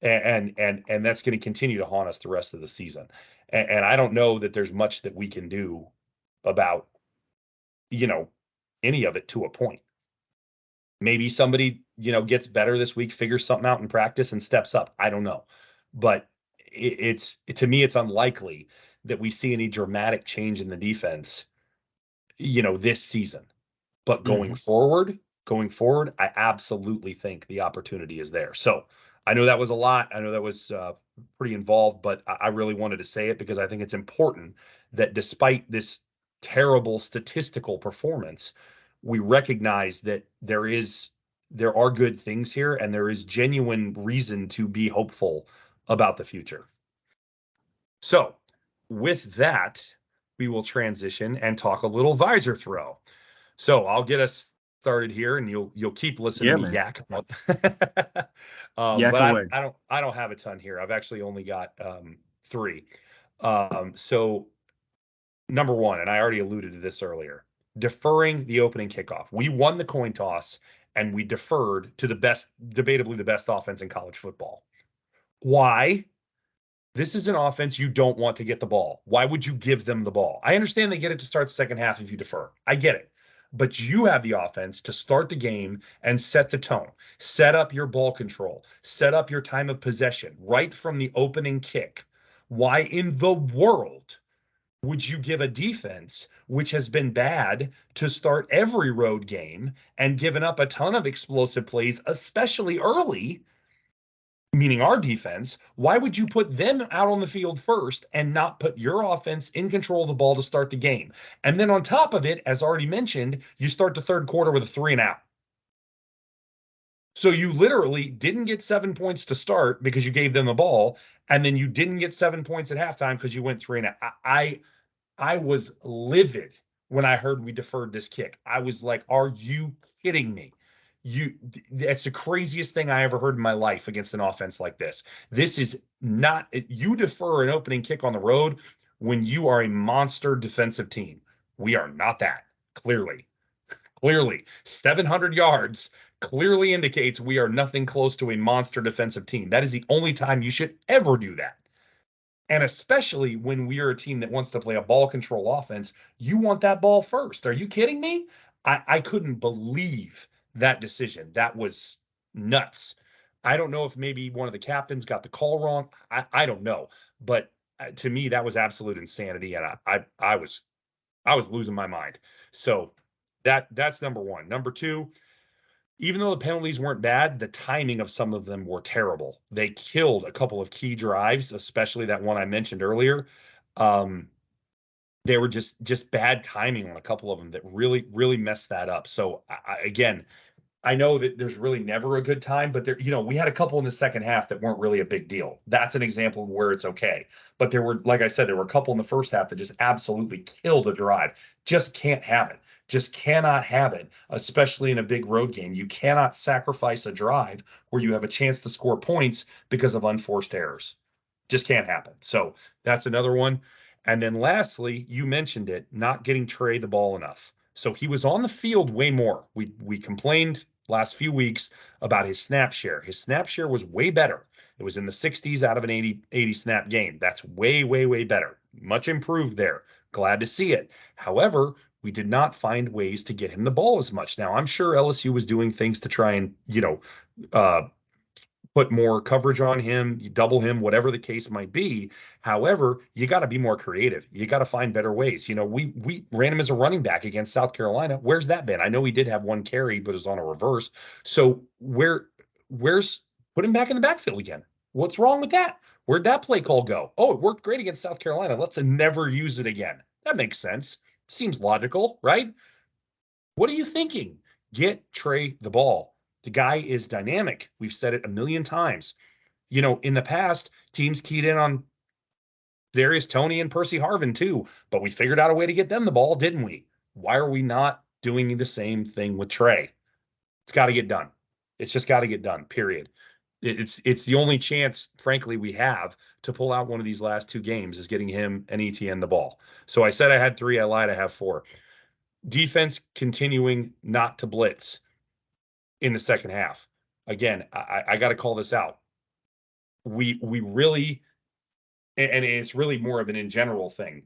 and that's going to continue to haunt us the rest of the season. And I don't know that there's much that we can do about you know any of it to a point. Maybe somebody gets better this week, figures something out in practice, and steps up. I don't know, but to me, it's unlikely that we see any dramatic change in the defense, this season. But Mhm. going forward, I absolutely think the opportunity is there. So I know that was a lot. I know that was pretty involved, but I really wanted to say it because I think it's important that despite this terrible statistical performance, we recognize that there are good things here and there is genuine reason to be hopeful about the future. So with that, we will transition and talk a little visor throw. So I'll get us started here, and you'll keep listening Yeah, to me man. yak. Yak But away. I don't have a ton here. I've actually only got three. So number one, and I already alluded to this earlier, deferring the opening kickoff. We won the coin toss, and we deferred to debatably the best offense in college football. Why? This is an offense you don't want to get the ball. Why would you give them the ball? I understand they get it to start the second half if you defer. I get it. But you have the offense to start the game and set the tone, set up your ball control, set up your time of possession right from the opening kick. Why in the world would you give a defense which has been bad to start every road game and given up a ton of explosive plays, especially early, meaning our defense, why would you put them out on the field first and not put your offense in control of the ball to start the game? And then on top of it, as already mentioned, you start the third quarter with a 3-and-out. So you literally didn't get 7 points to start because you gave them the ball, and then you didn't get 7 points at halftime because you went 3-and-out. I was livid when I heard we deferred this kick. I was like, "Are you kidding me?" That's the craziest thing I ever heard in my life against an offense like this. This is not you defer an opening kick on the road when you are a monster defensive team. We are not that, clearly. Clearly, 700 yards clearly indicates we are nothing close to a monster defensive team. That is the only time you should ever do that. And especially when we are a team that wants to play a ball control offense, you want that ball first. Are you kidding me? I couldn't believe that decision. That was nuts. I don't know if maybe one of the captains got the call wrong. I don't know. But to me, that was absolute insanity. And I was losing my mind. So that's number one. Number two, even though the penalties weren't bad, the timing of some of them were terrible. They killed a couple of key drives, especially that one I mentioned earlier. Um, they were just bad timing on a couple of them that really messed that up. So again, I know that there's really never a good time, but we had a couple in the second half that weren't really a big deal. That's an example of where it's okay. But there were, like I said, there were a couple in the first half that just absolutely killed a drive. Just can't have it. Just cannot have it, especially in a big road game. You cannot sacrifice a drive where you have a chance to score points because of unforced errors. Just can't happen. So that's another one. And then lastly, you mentioned it, not getting Trey the ball enough. So he was on the field way more. We complained last few weeks about his snap share. His snap share was way better. It was in the 60s out of an 80 snap game. That's way, way, way better. Much improved there. Glad to see it. However, we did not find ways to get him the ball as much. Now, I'm sure LSU was doing things to try and, uh, put more coverage on him, you double him, whatever the case might be. However, you got to be more creative. You got to find better ways. We ran him as a running back against South Carolina. Where's that been? I know he did have one carry, but it was on a reverse. So where's put him back in the backfield again? What's wrong with that? Where'd that play call go? Oh, it worked great against South Carolina. Let's never use it again. That makes sense. Seems logical, right? What are you thinking? Get Trey the ball. The guy is dynamic. We've said it a million times. In the past, teams keyed in on Darius Toney and Percy Harvin too, but we figured out a way to get them the ball, didn't we? Why are we not doing the same thing with Trey? It's got to get done. It's just got to get done, period. It's the only chance, frankly, we have to pull out one of these last two games is getting him and ETN the ball. So I said I had three. I lied. I have four. Defense continuing not to blitz in the second half. Again, I got to call this out. We really, and it's really more of an in general thing.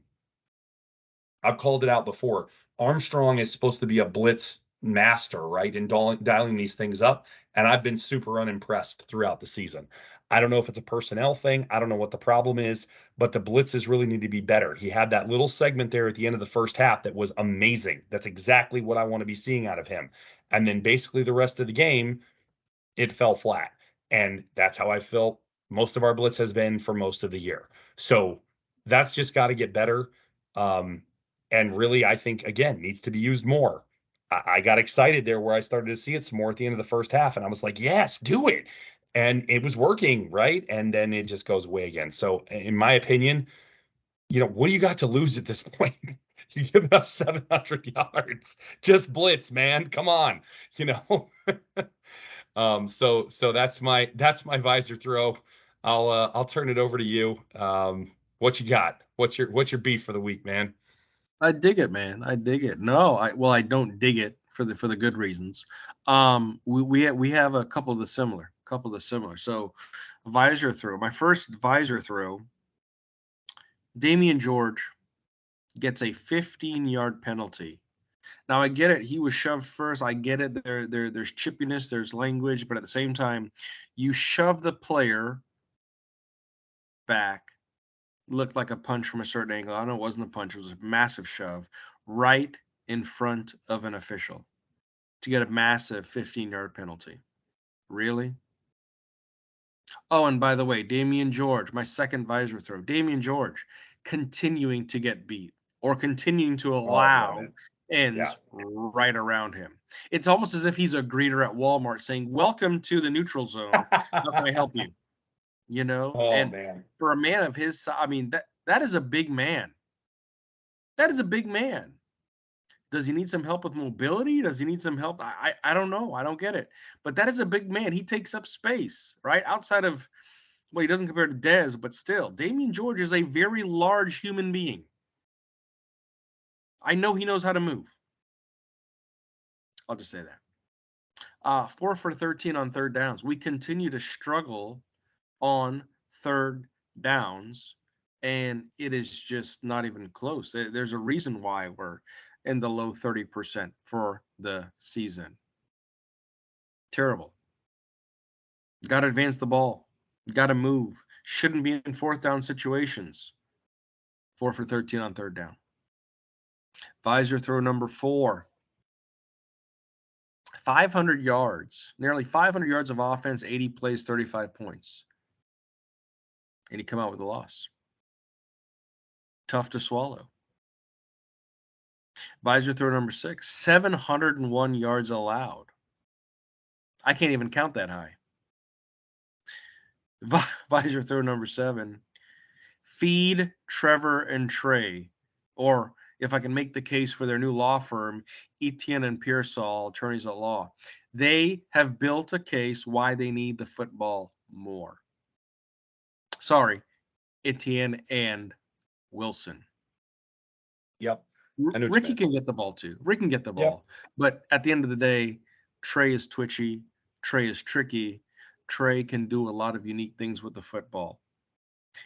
I've called it out before. Armstrong is supposed to be a blitz master, right? And dialing these things up. And I've been super unimpressed throughout the season. I don't know if it's a personnel thing. I don't know what the problem is, but the blitzes really need to be better. He had that little segment there at the end of the first half that was amazing. That's exactly what I want to be seeing out of him. And then basically the rest of the game, it fell flat. And that's how I felt most of our blitz has been for most of the year. So that's just got to get better. Um, and really, I think, again, needs to be used more. I got excited there where I started to see it some more at the end of the first half. And I was like, yes, do it. And it was working, right? And then it just goes away again. So, in my opinion, what do you got to lose at this point? You're giving us 700 yards. Just blitz, man. Come on. You know, so that's my visor throw. I'll turn it over to you. What you got? What's your beef for the week, man? I dig it, man. I dig it. No, I don't dig it for the good reasons. We have a couple of the similar. So visor throw. My first visor throw, Damian George gets a 15-yard penalty. Now I get it. He was shoved first. I get it. There's chippiness, there's language, but at the same time, you shove the player back. Looked like a punch from a certain angle. I know it wasn't a punch. It was a massive shove right in front of an official to get a massive 15-yard penalty. Really? Oh, and by the way, Damian George, my second visor throw. Damian George continuing to get beat or continuing to Oh yeah, allow man. Yeah. ends right around him. It's almost as if he's a greeter at Walmart saying, "Welcome to the neutral zone. How can I help you?" Oh And man. for a man of his size, I mean, that is a big man. That is a big man. Does he need some help with mobility? Does he need some help? I don't know. I don't get it. But that is a big man. He takes up space, right? Outside of, well, he doesn't compare to Dez, but still, Damian George is a very large human being. I know he knows how to move. I'll just say that. 4 for 13 on third downs. We continue to struggle on third downs, and it is just not even close. There's a reason why we're in the low 30% for the season. Terrible. Got to advance the ball. Got to move. Shouldn't be in fourth down situations. 4 for 13 on third down. Visor throw number 4. 500 yards. Nearly 500 yards of offense, 80 plays, 35 points. And he come out with a loss. Tough to swallow. Visor throw number 6. 701 yards allowed. I can't even count that high. Visor throw number 7. Feed Trevor and Trey, or if I can make the case for their new law firm, Etienne and Pearsall, attorneys at law, they have built a case why they need the football more. Sorry, Etienne and Wilson. Yep. I know what you Ricky meant. can get the ball too. Rick can get the Yep. ball, but at the end of the day, Trey is twitchy. Trey is tricky. Trey can do a lot of unique things with the football,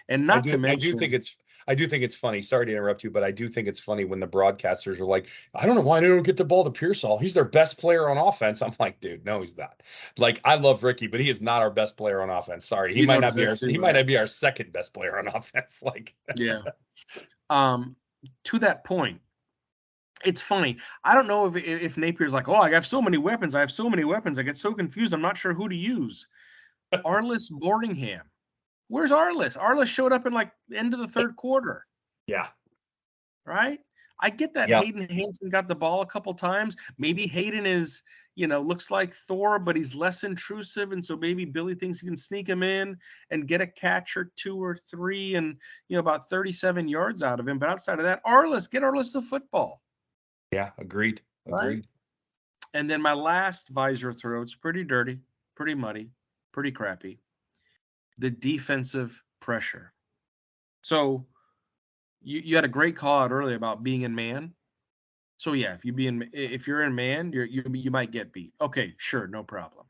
and I not to do I do think mention, it's I do think it's funny. Sorry to interrupt you, but I do think it's funny when the broadcasters are like, I don't know why they don't get the ball to Pearsall. He's their best player on offense. I'm like, dude, no, he's not. Like, I love Ricky, but he is not our best player on offense. Sorry. you notice that too, He might right? not be our second best player on offense. Like, Yeah. Um, to that point, it's funny. I don't know if Napier's like, oh, I have so many weapons. I have so many weapons. I get so confused. I'm not sure who to use. Arliss Boardingham. Where's Arliss? Arliss showed up in like the end of the third quarter, yeah. right? I get that Yeah. Hayden Hansen got the ball a couple times. Maybe Hayden is, looks like Thor, but he's less intrusive. And so maybe Billy thinks he can sneak him in and get a catch or two or three and, about 37 yards out of him. But outside of that, get Arliss the football, Yeah. Agreed. right? Agreed. And then my last visor throw, it's pretty dirty, pretty muddy, pretty crappy. The defensive pressure. So you had a great call out earlier about being in man. So yeah, if you're in man, you might get beat. Okay, sure, no problem.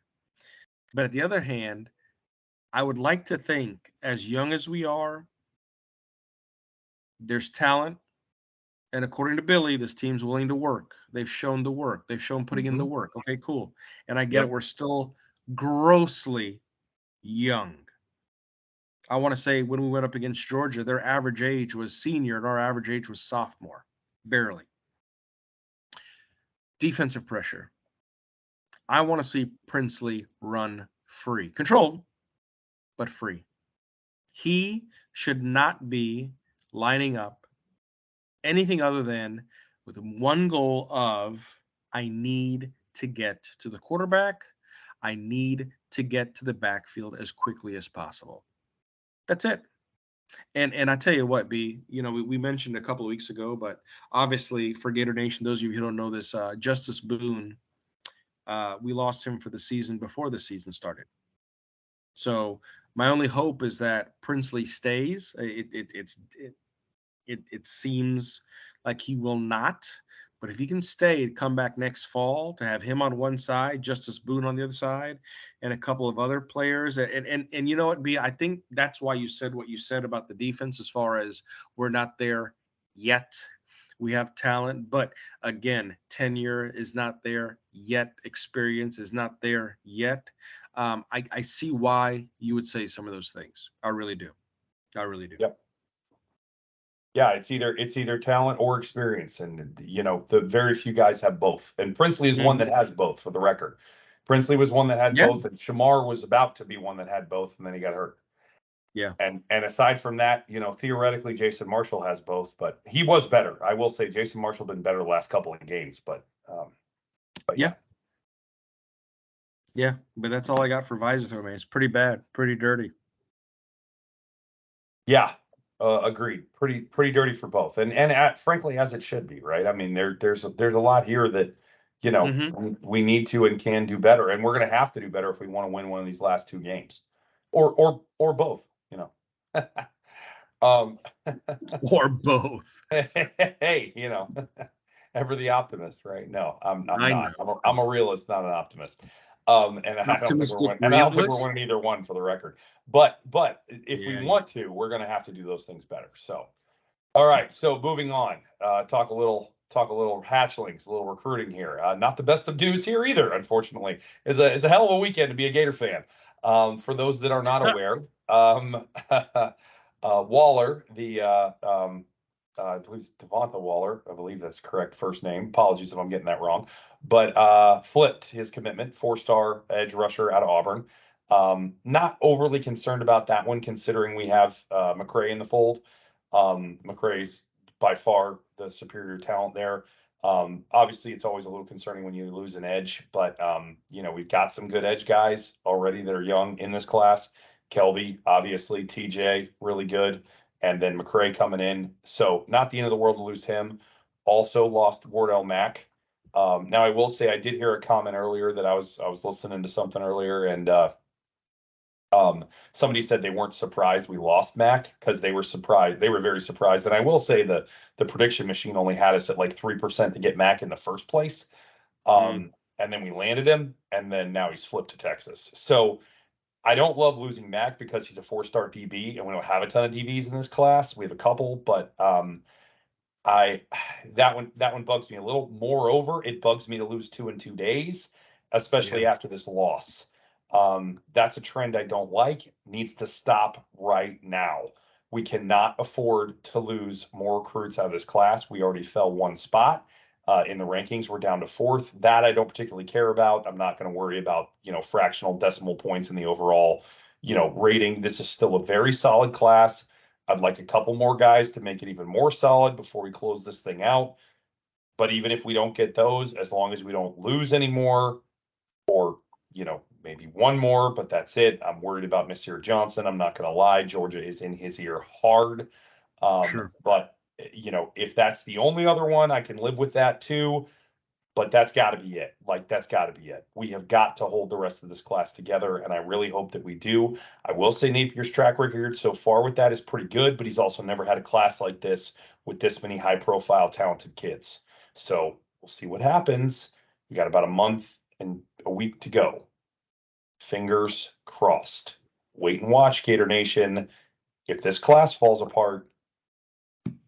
But at the other hand, I would like to think, as young as we are, there's talent, and according to Billy, this team's willing to work. They've shown the work. They've shown putting in the Hmm. work. Okay, cool. And I get it. Yep. We're still grossly young. I want to say when we went up against Georgia, their average age was senior and our average age was sophomore, barely. Defensive pressure. I want to see Princely run free, controlled, but free. He should not be lining up anything other than with one goal of I need to get to the quarterback. I need to get to the backfield as quickly as possible. That's it. And I tell you what, B, we mentioned a couple of weeks ago, but obviously for Gator Nation, those of you who don't know this, Justice Boone, we lost him for the season before the season started. So my only hope is that Princely stays. It seems like he will not, but if he can stay, come back next fall to have him on one side, Justice Boone on the other side, and a couple of other players, and you know what, B, I think that's why you said what you said about the defense, as far as we're not there yet. We have talent, but again, tenure is not there yet. Experience is not there yet. I see why you would say some of those things. I really do. I really do. Yep. Yeah, it's either talent or experience, and the very few guys have both. And Princely is one Mhm. that has both, for the record. Princely was one that had Yeah. both, and Shamar was about to be one that had both, and then he got hurt. Yeah. And aside from that, theoretically, Jason Marshall has both, but he was better. I will say Jason Marshall been better the last couple of games, but yeah. Yeah. Yeah. But that's all I got for visor throw, man. It's pretty bad, pretty dirty. Yeah, agreed. Pretty dirty for both, and frankly, as it should be, right? I mean, there's a lot here that Mm-hmm. we need to and can do better, and we're going to have to do better if we want to win one of these last two games, or both. Um, Or both. hey, ever the optimist, right? No, I'm I not. know. I'm a realist, not an optimist. And I don't think we're Optimistic winning. And I don't think we're realist. winning either one, for the record. But if we Yeah. want to, we're going to have to do those things better. So, all right. So moving on, talk a little hatchlings, a little recruiting here. Not the best of news here either, unfortunately. It's a hell of a weekend to be a Gator fan. For those that are not aware, Waller, I believe it's Devonta Waller. I believe that's correct first name. Apologies if I'm getting that wrong. But flipped his commitment, four-star edge rusher out of Auburn. Not overly concerned about that one, considering we have McCray in the fold. McCray's by far the superior talent there. Obviously, it's always a little concerning when you lose an edge, but we've got some good edge guys already that are young in this class. Kelby, obviously, TJ, really good, and then McCray coming in. So not the end of the world to lose him. Also lost Wardell Mack. Now I will say I did hear a comment earlier that I was listening to something earlier, and Somebody said they weren't surprised we lost Mac because they were surprised. They were very surprised. And I will say the prediction machine only had us at like 3% to get Mac in the first place. Mm, And then we landed him, and then now he's flipped to Texas. So I don't love losing Mac because he's a 4-star DB, and we don't have a ton of DBs in this class. We have a couple, but I that one bugs me a little. Moreover, it bugs me to lose two in 2 days, yeah, especially after this loss. That's a trend I don't like. Needs to stop right now. We cannot afford to lose more recruits out of this class. We already fell one spot in the rankings. We're down to fourth. That I don't particularly care about. I'm not going to worry about fractional decimal points in the overall rating. This is still a very solid class. I'd like a couple more guys to make it even more solid before we close this thing out. But even if we don't get those, as long as we don't lose anymore, or maybe one more, but that's it. I'm worried about Nasir Johnson. I'm not going to lie. Georgia is in his ear hard. sure, But if that's the only other one, I can live with that too. But that's got to be it. Like, that's got to be it. We have got to hold the rest of this class together, and I really hope that we do. I will say Napier's track record so far with that is pretty good, but he's also never had a class like this with this many high-profile, talented kids. So we'll see what happens. We got about a month and a week to go. Fingers crossed. Wait and watch, Gator Nation. If this class falls apart,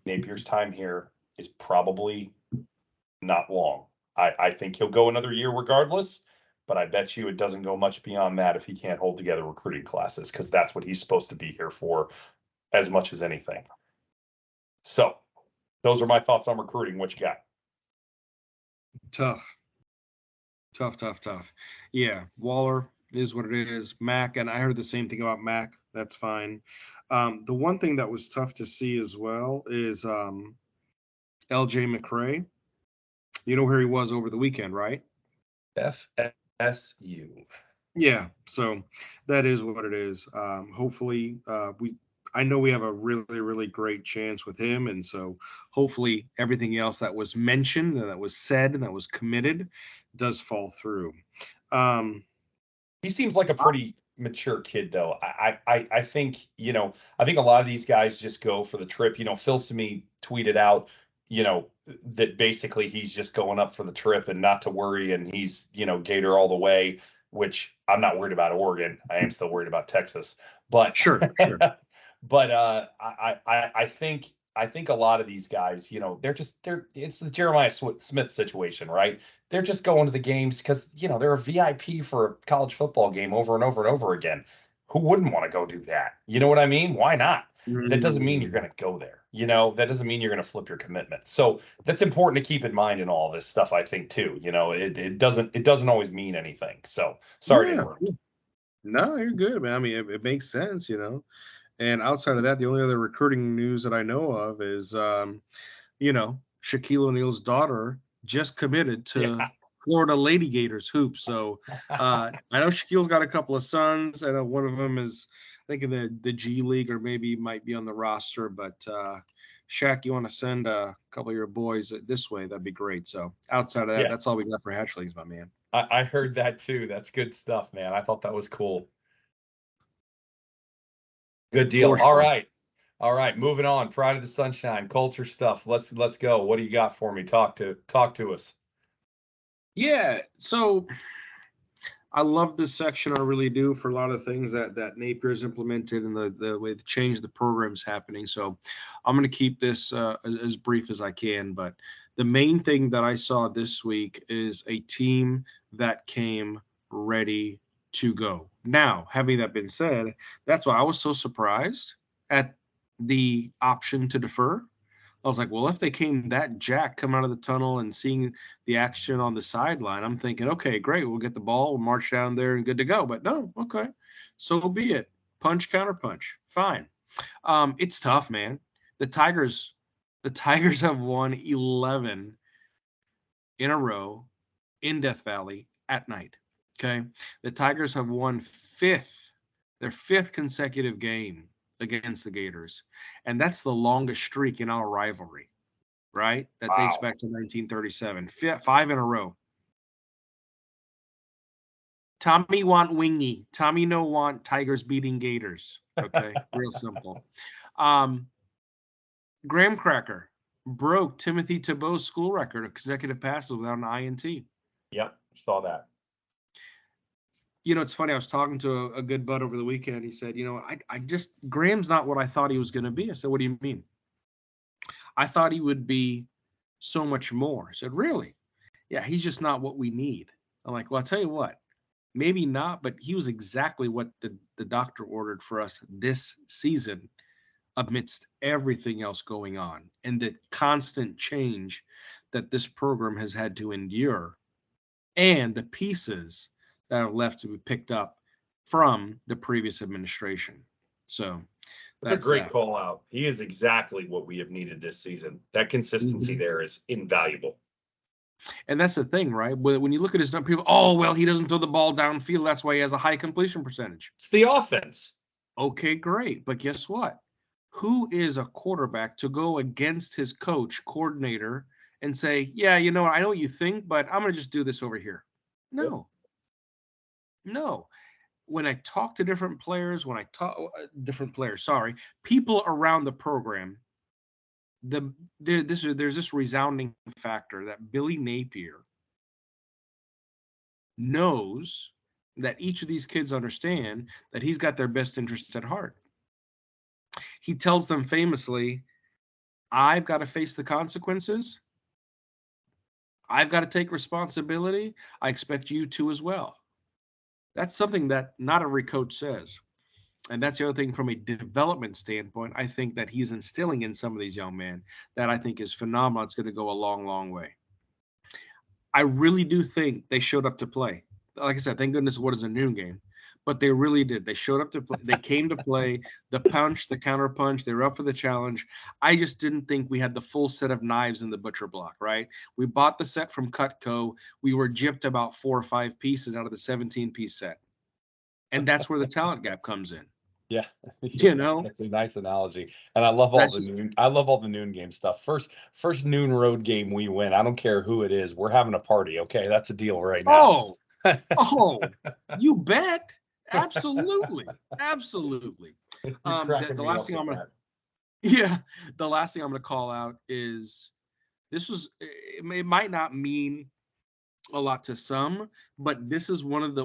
Napier's time here is probably not long. I think he'll go another year regardless, but I bet you it doesn't go much beyond that if he can't hold together recruiting classes, because that's what he's supposed to be here for as much as anything. So those are my thoughts on recruiting. What you got? tough, tough, tough, tough. Yeah, Waller is what it is. Mac, and I heard the same thing about Mac. That's fine. The one thing that was tough to see as well is LJ McCray. You know where he was over the weekend, right? FSU. Yeah, so that is what it is. Hopefully, I know we have a really, really great chance with him, and so hopefully everything else that was mentioned and that was said and that was committed does fall through. Um, He seems like a pretty mature kid, though. I think I think a lot of these guys just go for the trip. Phil Simi tweeted out, that basically he's just going up for the trip and not to worry, and he's Gator all the way. Which I'm not worried about Oregon. I am still worried about Texas, but sure, sure. but I think a lot of these guys, they're it's the Jeremiah Smith situation, right? They're just going to the games because they're a VIP for a college football game over and over and over again. Who wouldn't want to go do that? You know what I mean? Why not? That doesn't mean you're Mm, going to go there. That doesn't mean you're going to flip your commitment. So that's important to keep in mind in all this stuff, I think, too. It doesn't always mean anything. So sorry to yeah, interrupt. no, you're good, man. I mean, it makes sense, And outside of that, the only other recruiting news that I know of is, Shaquille O'Neal's daughter just committed to Yeah. Florida Lady Gators hoops. So I know Shaquille's got a couple of sons. I know one of them is, I think, in the G League or maybe might be on the roster. But Shaq, you want to send a couple of your boys this way? That'd be great. So outside of that, Yeah. that's all we got for hatchlings, my man. I heard that too. That's good stuff, man. I thought that was cool. Good deal. For All sure. right. All right. Moving on. Pride of the Sunshine, culture stuff. Let's go. What do you got for me? Talk to us. Yeah. So I love this section. I really do, for a lot of things that Napier's implemented and the way the change the program's happening. So I'm going to keep this as brief as I can. But the main thing that I saw this week is a team that came ready to go. Now, having that been said, that's why I was so surprised at the option to defer. I was like, well, if they came that jack come out of the tunnel and seeing the action on the sideline, I'm thinking, okay, great, we'll get the ball, we'll march down there and good to go. But no, okay, so be it. Punch, counter punch, fine. It's tough, man. The Tigers, the Tigers have won 11 in a row in Death Valley at night. Okay, the Tigers have won their fifth consecutive game against the Gators, and that's the longest streak in our rivalry, right? That dates Wow. back to 1937. Five in a row. Tommy want wingy. Tommy no want Tigers beating Gators. Okay, real simple. Graham Cracker broke Timothy Tebow's school record of consecutive passes without an INT. Yep, saw that. You know, it's funny. I was talking to a good bud over the weekend. He said, I just, Graham's not what I thought he was going to be. I said, what do you mean? I thought he would be so much more. I said, really? Yeah, he's just not what we need. I'm like, well, I'll tell you what, maybe not, but he was exactly what the doctor ordered for us this season amidst everything else going on and the constant change that this program has had to endure and the pieces that are left to be picked up from the previous administration. So That's a that's great that. call out. He is exactly what we have needed this season. That consistency there is invaluable. And that's the thing, right? When you look at his people, oh, well, he doesn't throw the ball downfield. That's why he has a high completion percentage. It's the offense. Okay, great. But guess what? Who is a quarterback to go against his coach, coordinator, and say, yeah, I know what you think, but I'm going to just do this over here? No. Yep. No. When I talk to different players, people around the program, there's this resounding factor that Billy Napier knows that each of these kids understand that he's got their best interests at heart. He tells them famously, I've got to face the consequences. I've got to take responsibility. I expect you to as well. That's something that not every coach says. And that's the other thing from a development standpoint, I think that he's instilling in some of these young men that I think is phenomenal. It's going to go a long, long way. I really do think they showed up to play. Like I said, thank goodness it was a noon game, but they really did. They showed up to play. They came to play the punch, the counter punch. They were up for the challenge. I just didn't think we had the full set of knives in the butcher block, right? We bought the set from Cutco. We were gypped about 4 or 5 pieces out of the 17-piece set. And that's where the talent gap comes in. Yeah, That's a nice analogy, and I love all the noon game stuff. First noon road game we win. I don't care who it is. We're having a party. Okay, that's a deal right now. You bet. Absolutely. The last thing the last thing I'm going to call out is it might not mean a lot to some, but this is one of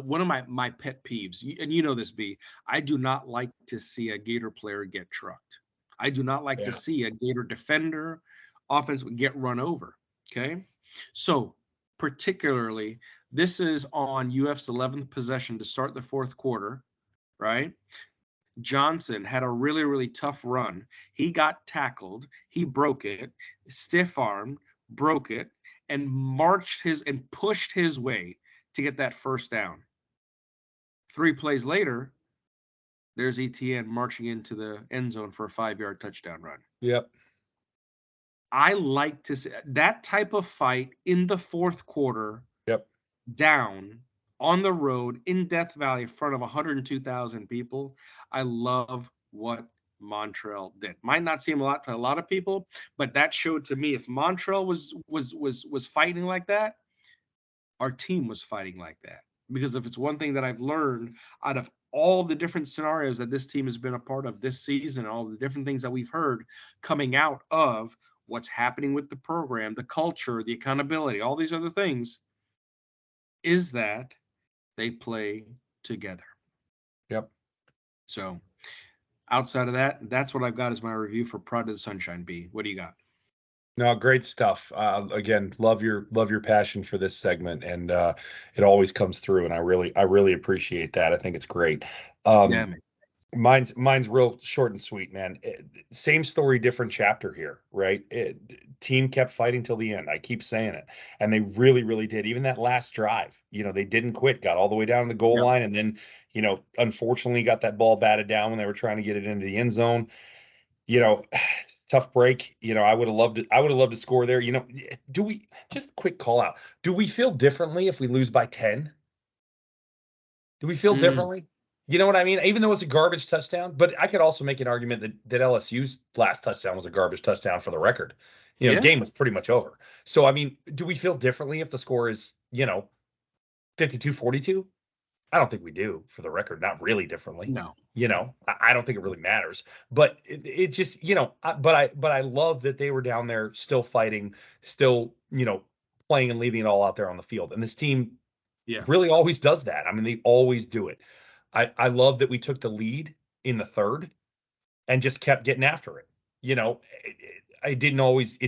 my pet peeves. And you know this, B. I do not like to see a Gator player get trucked. I do not like to see a Gator defender, offense get run over. Okay, so particularly this is on UF's 11th possession to start the fourth quarter, right? Johnson had a really, really tough run. He got tackled. He broke it, stiff armed, broke it, and pushed his way to get that first down. 3 plays later, there's ETN marching into the end zone for a 5-yard touchdown run. Yep. I like to see that type of fight in the fourth quarter. Yep. Down on the road in Death Valley in front of 102,000 people. I love what Montrell did. Might not seem a lot to a lot of people, but that showed to me if Montrell was fighting like that, our team was fighting like that. Because if it's one thing that I've learned out of all the different scenarios that this team has been a part of this season, all the different things that we've heard coming out of what's happening with the program, the culture, the accountability, all these other things, is that they play together. Yep. So outside of that, that's what I've got as my review for Pride of the Sunshine B. What do you got? No, great stuff. Again, love your passion for this segment, and it always comes through, and I really appreciate that. I think it's great. Yeah, man. Mine's real short and sweet, man. Same story, different chapter here, right? Team kept fighting till the end. I keep saying it, and they really did. Even that last drive, they didn't quit. Got all the way down to the goal line, and then, unfortunately, got that ball batted down when they were trying to get it into the end zone. Tough break. I would have loved it. I would have loved to score there. Do we just a quick call out? Do we feel differently if we lose by 10? Do we feel differently? You know what I mean? Even though it's a garbage touchdown, but I could also make an argument that LSU's last touchdown was a garbage touchdown for the record. Game was pretty much over. So, I mean, do we feel differently if the score is, 52-42? I don't think we do, for the record, not really differently. No. I don't think it really matters. But it just, but I love that they were down there still fighting, still, playing and leaving it all out there on the field. And this team Yeah. really always does that. I mean, they always do it. I love that we took the lead in the third and just kept getting after it. It didn't always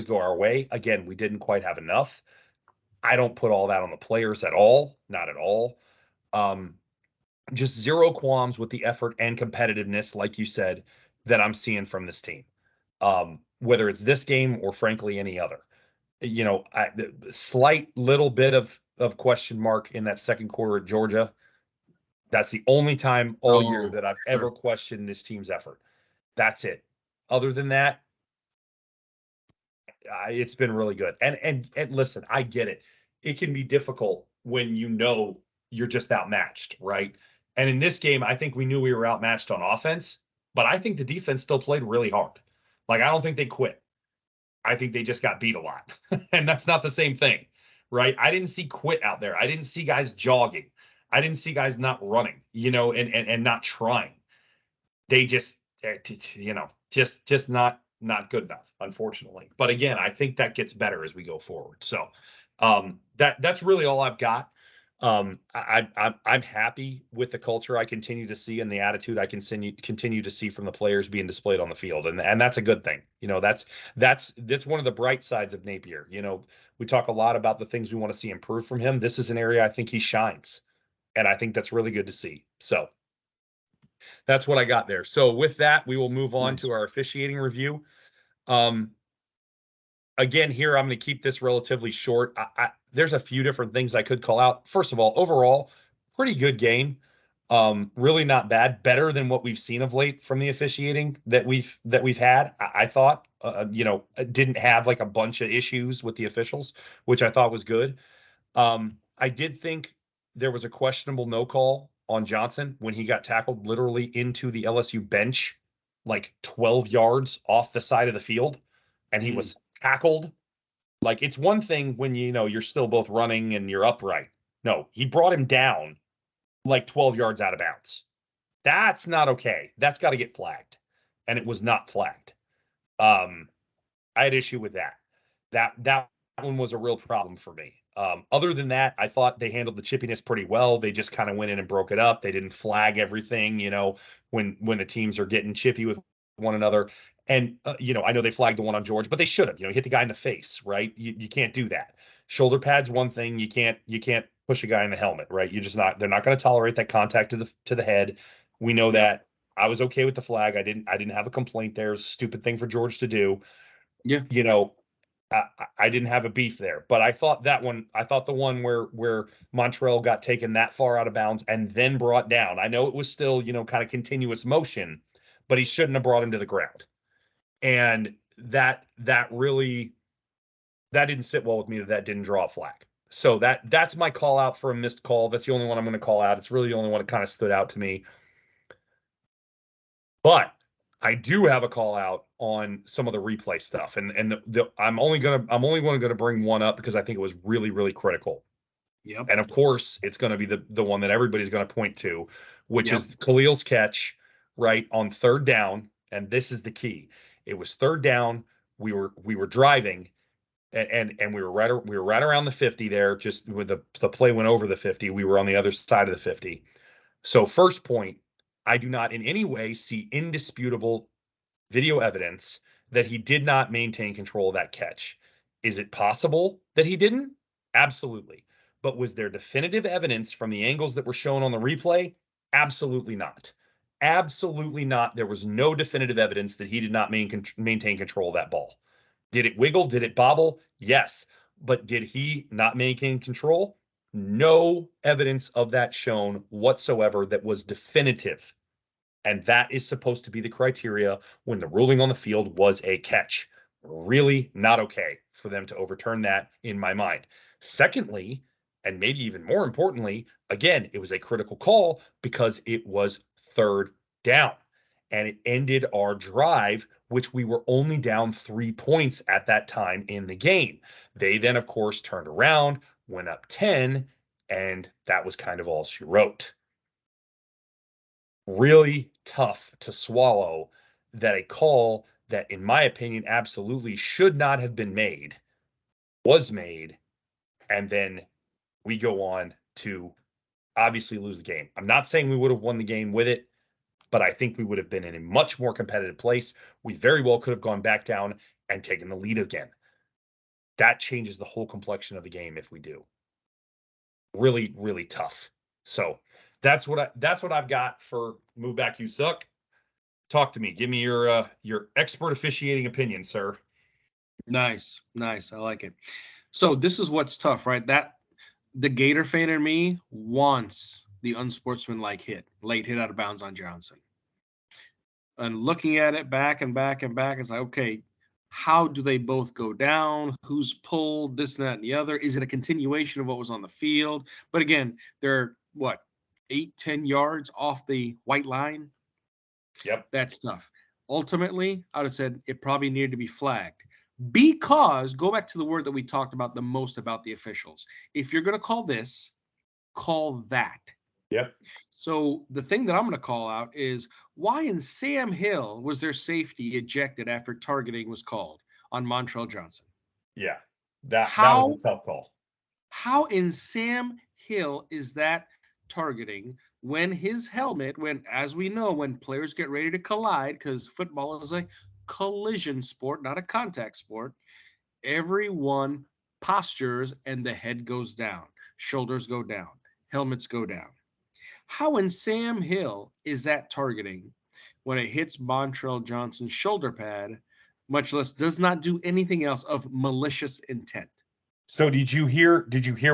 go our way. Again, we didn't quite have enough. I don't put all that on the players at all, not at all. Um, just zero qualms with the effort and competitiveness, like you said, that I'm seeing from this team. Whether it's this game or frankly any other. The slight little bit of question mark in that second quarter at Georgia. That's the only time all year Oh, that I've ever sure. questioned this team's effort. That's it. Other than that, it's been really good. And listen, I get it. It can be difficult when you're just outmatched, right? And in this game, I think we knew we were outmatched on offense, but I think the defense still played really hard. Like I don't think they quit. I think they just got beat a lot. And that's not the same thing, right? I didn't see quit out there. I didn't see guys jogging. I didn't see guys not running, and not trying. They just just not good enough, unfortunately. But again, I think that gets better as we go forward. So that's really all I've got. I'm happy with the culture I continue to see and the attitude I continue to see from the players being displayed on the field, and that's a good thing. That's one of the bright sides of Napier. We talk a lot about the things we want to see improve from him. This is an area I think he shines, and I think that's really good to see. So that's what I got there. So with that, we will move on Nice. to our officiating review. Um, Again, here I'm going to keep this relatively short. There's a few different things I could call out. First of all, overall, pretty good game. Really not bad. Better than what we've seen of late from the officiating that we've had. I thought, didn't have like a bunch of issues with the officials, which I thought was good. I did think there was a questionable no call on Johnson when he got tackled literally into the LSU bench, like 12 yards off the side of the field, and he Mm. was tackled. Like it's one thing when you're still both running and you're upright. No, he brought him down like 12 yards out of bounds. That's not okay. That's got to get flagged. And it was not flagged. Um, I had issue with that. That one was a real problem for me. Other than that, I thought they handled the chippiness pretty well. They just kind of went in and broke it up. They didn't flag everything, when the teams are getting chippy with one another. And I know they flagged the one on George, but they should have. Hit the guy in the face, right? You can't do that. Shoulder pads one thing. You can't push a guy in the helmet, right? You're just not. They're not going to tolerate that contact to the head. We know Yep. that. I was okay with the flag. I didn't have a complaint there. It's a stupid thing for George to do. Yeah. you know, I didn't have a beef there, but I thought the one where Montreal got taken that far out of bounds and then brought down. I know it was still, kind of continuous motion, but he shouldn't have brought him to the ground. And that didn't sit well with me that didn't draw a flag. So that's my call out for a missed call. That's the only one I'm going to call out. It's really the only one that kind of stood out to me. But I do have a call out on some of the replay stuff, and I'm only going to bring one up because I think it was really really critical. Yep. And of course, it's going to be the one that everybody's going to point to, which Yep. is Khalil's catch right on third down, and this is the key. It was third down. We were driving, and we were right around the 50 there. Just with the play went over the 50, we were on the other side of the 50. So first point, I do not in any way see indisputable video evidence that he did not maintain control of that catch. Is it possible that he didn't? Absolutely. But was there definitive evidence from the angles that were shown on the replay? Absolutely not. Absolutely not. There was no definitive evidence that he did not maintain control of that ball. Did it wiggle? Did it bobble? Yes. But did he not maintain control? No evidence of that shown whatsoever that was definitive. And that is supposed to be the criteria when the ruling on the field was a catch. Really not okay for them to overturn that in my mind. Secondly, and maybe even more importantly, again, it was a critical call because it was third down and it ended our drive, which we were only down 3 points at that time in the game. They then, of course, turned around, went up 10, And that was kind of all she wrote. Really tough to swallow that a call that, in my opinion, absolutely should not have been made was made, and then we go on to obviously lose the game. I'm not saying we would have won the game with it, but I think we would have been in a much more competitive place. We very well could have gone back down and taken the lead again. That changes the whole complexion of the game if we do. Really, really tough. So that's what I've got for Move Back You Suck. Talk to me. Give me your expert officiating opinion, sir. Nice. I like it. So this is what's tough, right? That the Gator fan in me wants the unsportsmanlike late hit out of bounds on Johnson. And looking at it back and back and back, it's like, okay, how do they both go down? Who's pulled this, and that, and the other? Is it a continuation of what was on the field? But again, they're what, 8-10 yards off the white line? Yep. That's tough. Ultimately, I would have said it probably needed to be flagged. Because, go back to the word that we talked about the most about the officials. If you're going to call this, call that. Yep. So the thing that I'm going to call out is, why in Sam Hill was their safety ejected after targeting was called on Montrell Johnson? Yeah. That was a tough call. How in Sam Hill is that targeting when his helmet, when, as we know, when players get ready to collide, because football is a collision sport, not a contact sport, everyone postures and the head goes down, shoulders go down, helmets go down. How in Sam Hill is that targeting when it hits Montrell Johnson's shoulder pad, much less does not do anything else of malicious intent? So did you hear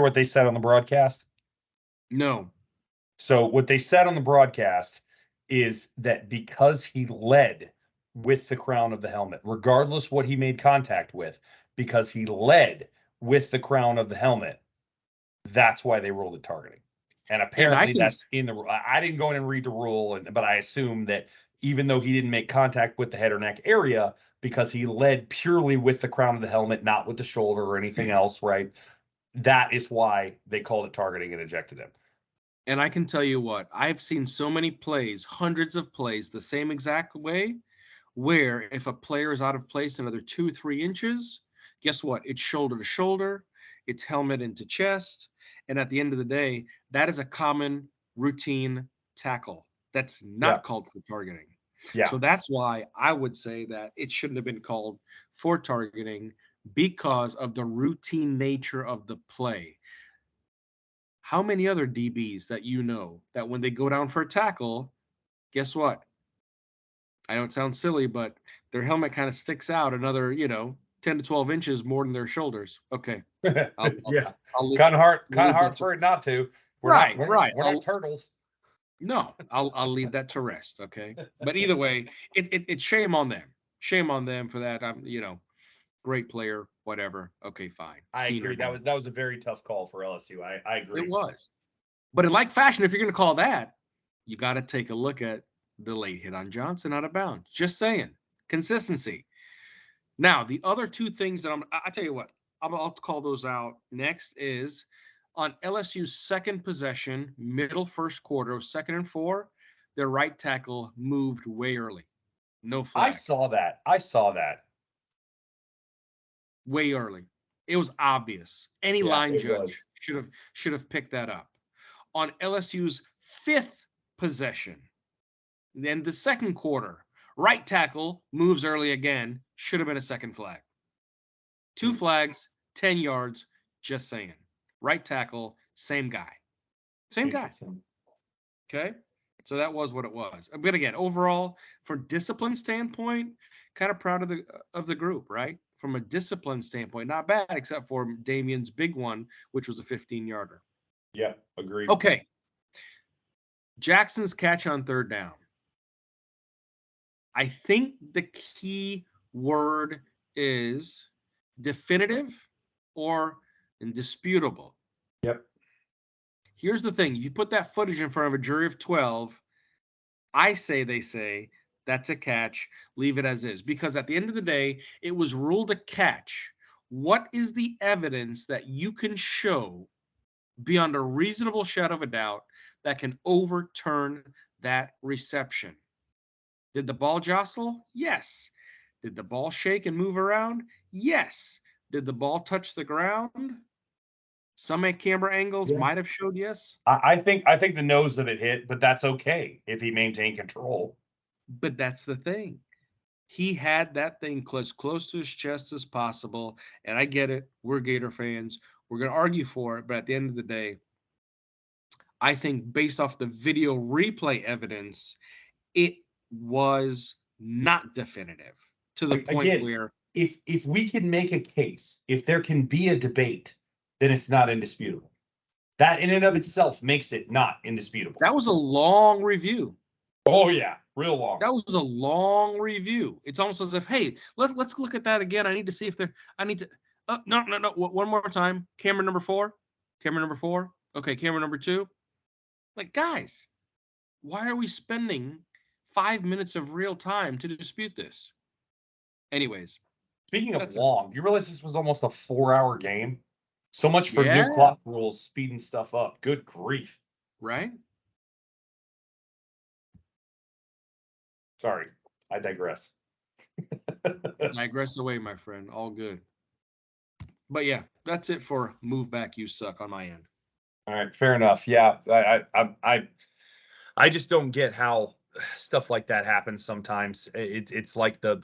what they said on the broadcast? No. So what they said on the broadcast is that because he led with the crown of the helmet, regardless what he made contact with, because he led with the crown of the helmet, that's why they ruled it targeting. And apparently that's in the rule. I didn't go in and read the rule, but I assume that even though he didn't make contact with the head or neck area, because he led purely with the crown of the helmet, not with the shoulder or anything else, right? That is why they called it targeting and ejected him. And I can tell you what, I've seen so many plays, hundreds of plays, the same exact way, where if a player is out of place another 2-3 inches, guess what? It's shoulder to shoulder, it's helmet into chest. And at the end of the day, that is a common routine tackle. That's not called for targeting. Yeah. So that's why I would say that it shouldn't have been called for targeting, because of the routine nature of the play. How many other DBs that you know that when they go down for a tackle, guess what? I know it sounds silly, but their helmet kind of sticks out another, 10 to 12 inches more than their shoulders. Okay. Yeah. I'll Kind of hard for it not to. We're not turtles. No, I'll leave that to rest. Okay. But either way, it's shame on them. Shame on them for that. I'm, great player, whatever. Okay, fine. I agree. That was a very tough call for LSU. I agree. It was. But in like fashion, if you're going to call that, you got to take a look at the late hit on Johnson out of bounds. Just saying. Consistency. Now, the other two things that I tell you what, I'll call those out next is on LSU's second possession, middle first quarter of 2nd and 4, their right tackle moved way early. No flag. I saw that. Way early. It was obvious. Any line judge should have picked that up. On LSU's 5th possession, then the second quarter, right tackle moves early again, should have been a second flag. 2 flags, 10 yards, just saying. Right tackle, same guy. Same guy. Okay? So that was what it was. But again, overall, for discipline standpoint, kind of proud of the group, right? From a discipline standpoint, not bad, except for Damien's big one, which was a 15-yarder. Yeah, agreed. Okay. Jackson's catch on 3rd down. I think the key word is definitive or indisputable. Yep. Here's the thing. You put that footage in front of a jury of 12, they say, that's a catch, leave it as is. Because at the end of the day, it was ruled a catch. What is the evidence that you can show beyond a reasonable shadow of a doubt that can overturn that reception. Did the ball jostle? Yes. Did the ball shake and move around? Yes. Did the ball touch the ground? Some camera angles Yeah. might have showed yes, I think the nose of it hit, but that's okay if he maintained control. but that's the thing. He had that thing as close to his chest as possible, and I get it. We're Gator fans. We're going to argue for it, but at the end of the day, I think based off the video replay evidence, it was not definitive to the point Again, where if we can make a case, if there can be a debate, then it's not indisputable. That in and of itself makes it not indisputable. that was a long review. Oh yeah, real long. That was a long review. It's almost as if, hey, let's look at that again. I need to see if there. I need to. No. One more time. Camera number 4. Camera number 4. Okay, camera number 2. Like, guys, why are we spending 5 minutes of real time to dispute this? Anyways, Speaking of that's it. long, you realize this was almost a 4-hour game? So much for new Yeah. clock rules speeding stuff up. Good grief. Right. Sorry, I digress. Digress away, my friend. All good. But yeah, that's it for move back. You suck on my end. All right, fair enough. Yeah, I just don't get how stuff like that happens sometimes. It's like the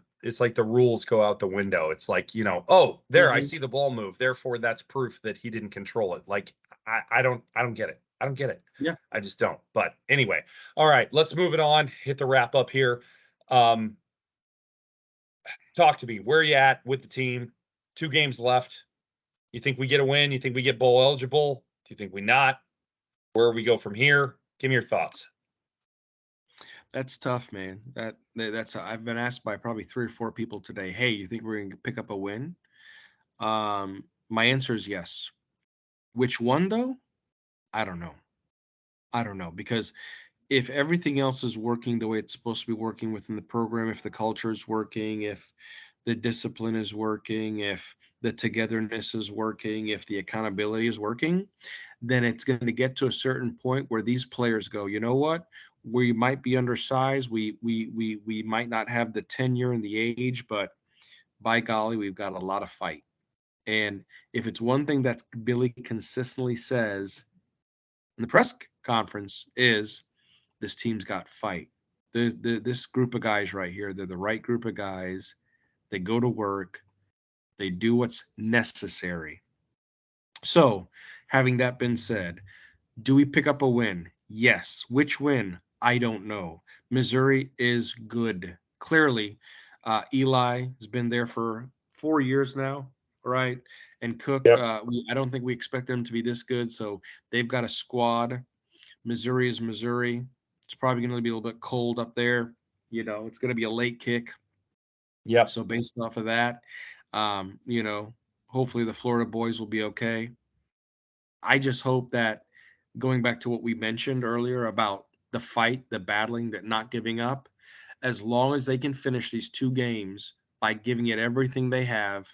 rules go out the window. It's like, oh, there, I Mm-hmm. see the ball move. Therefore, that's proof that he didn't control it. Like, I don't get it. I don't get it. Yeah. I just don't. But anyway, all right, let's move it on. Hit the wrap up here. Um, Talk to me. Where are you at with the team? 2 games left. You think we get a win? You think we get bowl eligible? Do you think we not? Where we go from here? Give me your thoughts. That's tough, man. That's I've been asked by probably 3 or 4 people today. Hey, you think we're going to pick up a win? My answer is yes. Which one though? I don't know. I don't know because if everything else is working the way it's supposed to be working within the program, if the culture is working, if the discipline is working, if the togetherness is working, if the accountability is working, then it's going to get to a certain point where these players go, you know what? We might be undersized. We might not have the tenure and the age, but by golly, we've got a lot of fight. And if it's one thing that Billy consistently says in the press conference is this team's got fight. This group of guys right here, they're the right group of guys. They go to work. They do what's necessary. So, having that been said, do we pick up a win? Yes. Which win? I don't know. Missouri is good. Clearly, Eli has been there for 4 years now, right? And Cook, Yep. I don't think we expect them to be this good. So they've got a squad. Missouri is Missouri. It's probably going to be a little bit cold up there. It's going to be a late kick. Yep. So based off of that, um, you know, hopefully the Florida boys will be okay. I just hope that going back to what we mentioned earlier about the fight, the battling, that not giving up, as long as they can finish these 2 games by giving it everything they have,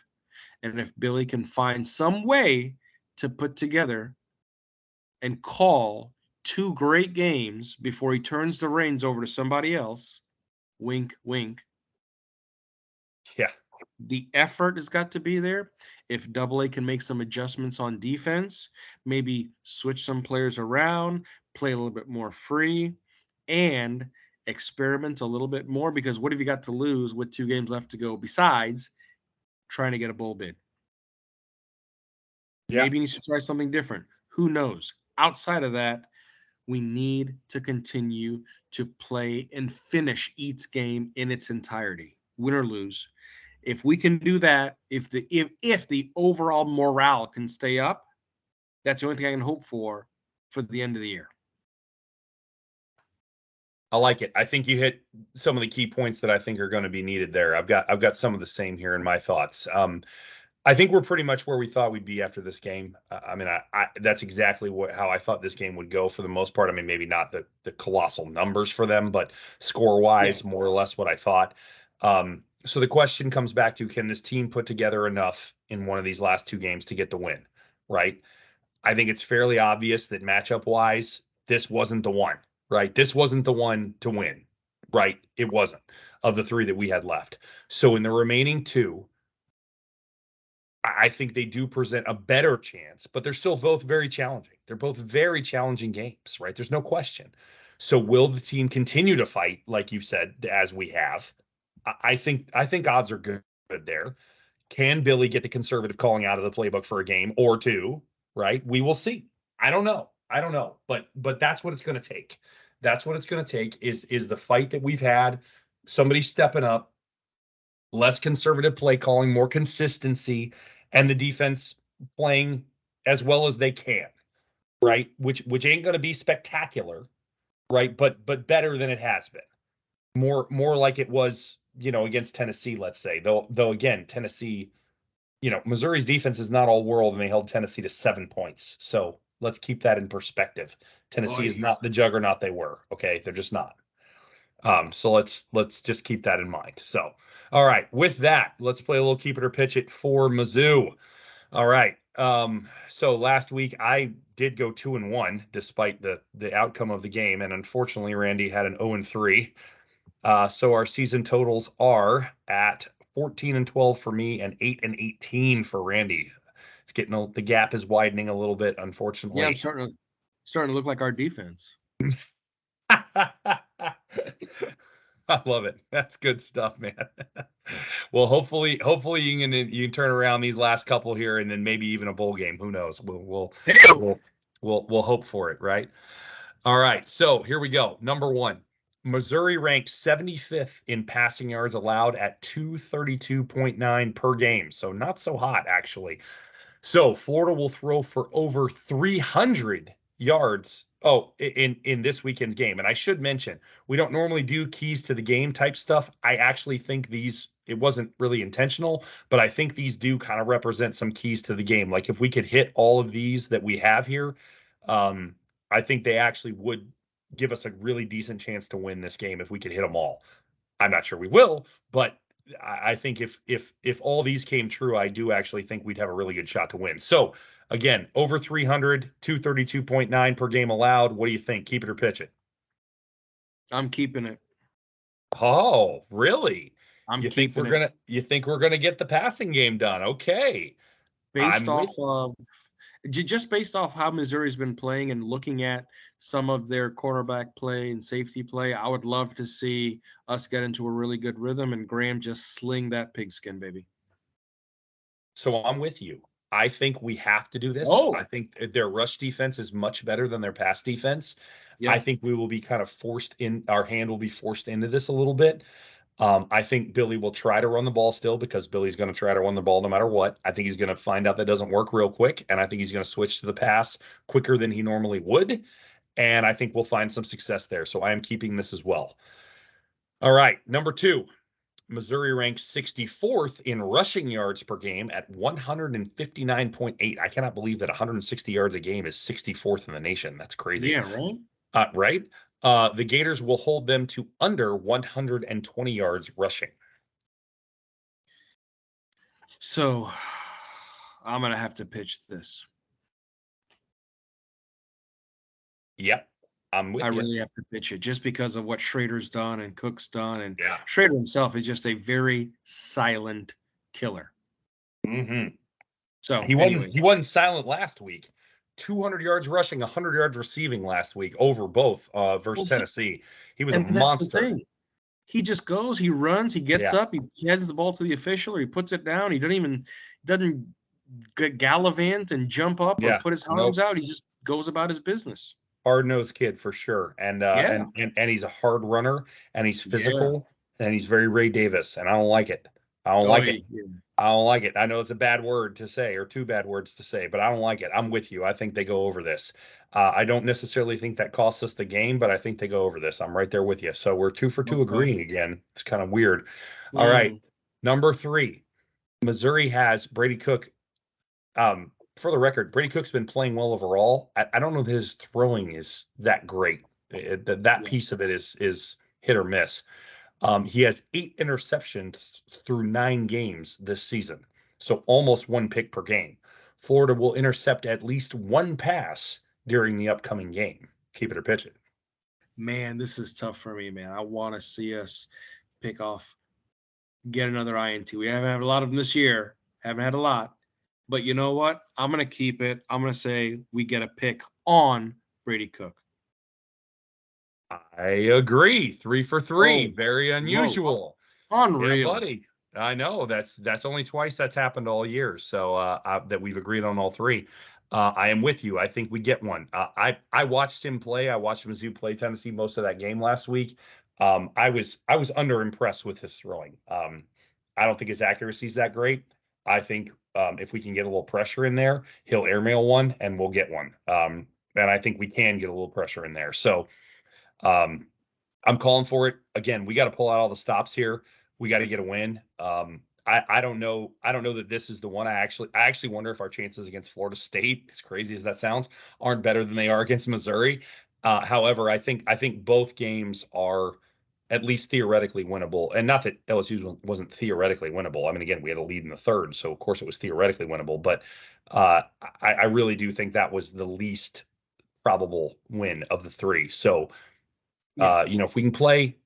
and if Billy can find some way to put together and call 2 great games before he turns the reins over to somebody else, wink, wink, Yeah. the effort has got to be there. If Double A can make some adjustments on defense, maybe switch some players around, play a little bit more free, and experiment a little bit more, because what have you got to lose with 2 games left to go besides trying to get a bowl bid? Yeah. Maybe he needs to try something different. Who knows? Outside of that, we need to continue to play and finish each game in its entirety, win or lose. If we can do that, if the overall morale can stay up, that's the only thing I can hope for the end of the year. I like it. I think you hit some of the key points that I think are going to be needed there. I've got some of the same here in my thoughts. I think we're pretty much where we thought we'd be after this game. I mean, that's exactly how I thought this game would go for the most part. I mean, maybe not the colossal numbers for them, but score Yeah. wise, more or less what I thought. So the question comes back to, can this team put together enough in one of these last 2 games to get the win? Right. I think it's fairly obvious that matchup wise, this wasn't the one, right? This wasn't the one to win, right? It wasn't of the three that we had left. So in the remaining two, I think they do present a better chance, but they're still both very challenging. They're both very challenging games, right? There's no question. So will the team continue to fight, like you said, as we have? I think odds are good there. Can Billy get the conservative calling out of the playbook for a game or two? Right? We will see. I don't know. I don't know. But that's what it's going to take. That's what it's going to take is the fight that we've had, somebody stepping up, less conservative play calling, more consistency, and the defense playing as well as they can, right? Which ain't going to be spectacular, right? But better than it has been. More like it was, against Tennessee, let's say. Though again, Tennessee, Missouri's defense is not all world, and they held Tennessee to 7 points. So let's keep that in perspective. Tennessee is Oy. not the juggernaut they were. Okay, they're just not. So let's just keep that in mind. So, all right, with that, let's play a little keep it or pitch it for Mizzou. All right. So last week I did go 2-1 despite the outcome of the game, and unfortunately Randy had an 0-3. So our season totals are at 14-12 for me and 8-18 for Randy. It's getting the gap is widening a little bit, Yeah, I'm unfortunately. starting to look like our defense. I love it. That's good stuff, man. Well, hopefully you can turn around these last couple here, and then maybe even a bowl game. Who knows? We'll we'll hope for it, right? All right. So here we go. Number one, Missouri ranked 75th in passing yards allowed at 232.9 per game. So not so hot, actually. So Florida will throw for over 300 yards. Oh, in this weekend's game. And I should mention, we don't normally do keys to the game type stuff. I actually think it wasn't really intentional, but I think these do kind of represent some keys to the game. Like if we could hit all of these that we have here, um, I think they actually would give us a really decent chance to win this game if we could hit them all. I'm not sure we will, but I think if all these came true, I do actually think we'd have a really good shot to win. So again, over 300, 232.9 per game allowed. What do you think? Keep it or pitch it? I'm keeping it. Oh, really? I'm You think we're keeping it gonna you think we're gonna get the passing game done? Okay. based I'm off with of just based off how Missouri's been playing and looking at some of their quarterback play and safety play. I would love to see us get into a really good rhythm and Graham just sling that pigskin, baby. So I'm with you. I think we have to do this. I Oh, think their rush defense is much better than their pass defense. I yeah. think we will be kind of our hand will be forced into this a little bit. I think Billy will try to run the ball still because Billy's going to try to run the ball no matter what. I think he's going to find out that doesn't work real quick, and I think he's going to switch to the pass quicker than he normally would. And I think we'll find some success there. So I am keeping this as well. All right, number two. Missouri ranks 64th in rushing yards per game at 159.8. I cannot believe that 160 yards a game is 64th in the nation. That's crazy. Yeah, right? Right? The Gators will hold them to under 120 yards rushing. So I'm gonna have to pitch this. Yep. I'm I with you. really have to pitch it just because of what Schrader's done and Cook's done. And Yeah. Schrader himself is just a very silent killer. hmm So He wasn't anyway, he wasn't silent last week. 200 yards rushing, 100 yards receiving last week over both versus we'll see. Tennessee. He was a And that's the monster. thing. He just goes, he runs, he gets Yeah. up, he heads the ball to the official, or he puts it down. He doesn't gallivant and jump up or Yeah. put his arms Nope. out. He just goes about his business. Hard-nosed kid for sure. And Yeah. he's a hard runner and he's Yeah. physical and he's very Ray Davis. And I don't like it. I don't Oh, like it. yeah. I don't like it. I know it's a bad word to say or two bad words to say, but I don't like it. I'm with you. I think they go over this. I don't necessarily think that costs us the game, but I think they go over this. I'm right there with you. So we're 2 for 2 Okay. agreeing again. It's kind of weird. All right. Mm. Number three, Missouri has Brady Cook. For the record, Brady Cook's been playing well overall. I don't know that his throwing is that great. That Yeah. piece of it is hit or miss. He has 8 interceptions through 9 games this season, so almost 1 pick per game. Florida will intercept at least one pass during the upcoming game. Keep it or pitch it. Man, this is tough for me, man. I want to see us pick off, get another INT. We haven't had a lot of them this year. Haven't had a lot. But you know what? I'm going to keep it. I'm going to say we get a pick on Brady Cook. I agree. 3 for 3. Oh, Very whoa. unusual. Yeah, Unreal. buddy. I know that's only twice that's happened all year. So that we've agreed on all three. I am with you. I think we get one. I watched him play. I watched Mizzou play Tennessee most of that game last week. I was under impressed with his throwing. I don't think his accuracy is that great. I think if we can get a little pressure in there, he'll airmail one and we'll get one. And I think we can get a little pressure in there. So um, I'm calling for it. Again, we got to pull out all the stops here. We got to get a win. I don't know. I don't know that this is the one. I actually wonder if our chances against Florida State, as crazy as that sounds, aren't better than they are against Missouri. However, I think both games are at least theoretically winnable, and not that LSU wasn't theoretically winnable. I mean, again, we had a lead in the third, so of course it was theoretically winnable. But I really do think that was the least probable win of the three. So Yeah. if we can play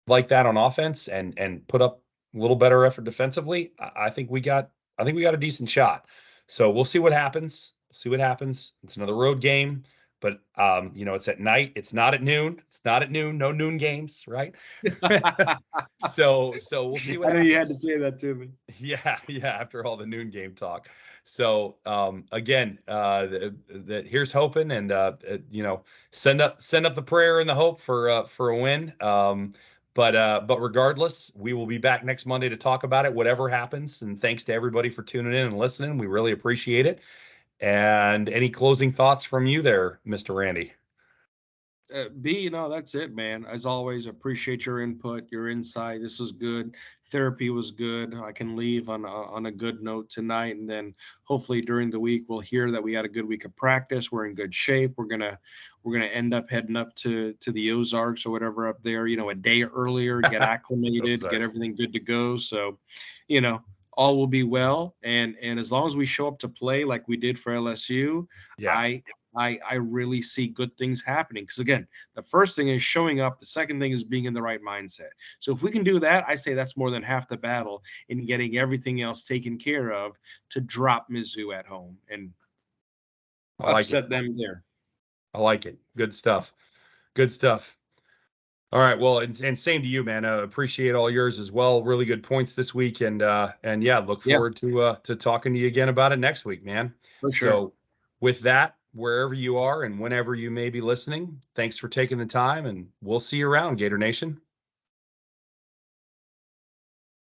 like that on offense and put up a little better effort defensively, I think we got a decent shot. So we'll see what happens. See what happens. It's another road game, but it's at night. It's not at noon. It's not at noon. No noon games, right? So we'll see what I know you had to happens. say that to me. Yeah, yeah. After all the noon game talk, so again, here's hoping, and send up the prayer and the hope for a win. But regardless, we will be back next Monday to talk about it, whatever happens. And thanks to everybody for tuning in and listening. We really appreciate it. And any closing thoughts from you there, Mr. Randy? B, no, that's it, man. As always, appreciate your input, your insight. This was good. Therapy was good. I can leave on a good note tonight, and then hopefully during the week we'll hear that we had a good week of practice. We're in good shape. We're gonna end up heading up to the Ozarks or whatever up there. A day earlier, get acclimated, get everything good to go. So, all will be well. And as long as we show up to play like we did for LSU, Yeah. I really see good things happening. Because again, the first thing is showing up. The second thing is being in the right mindset. So if we can do that, I say that's more than half the battle in getting everything else taken care of to drop Mizzou at home and I like it. upset them there. I like it. Good stuff. Good stuff. All right. Well, and same to you, man. Appreciate all yours as well. Really good points this week, and yeah, look Yeah, forward to talking to you again about it next week, man. for sure. So, with that, wherever you are and whenever you may be listening, thanks for taking the time, and we'll see you around, Gator Nation.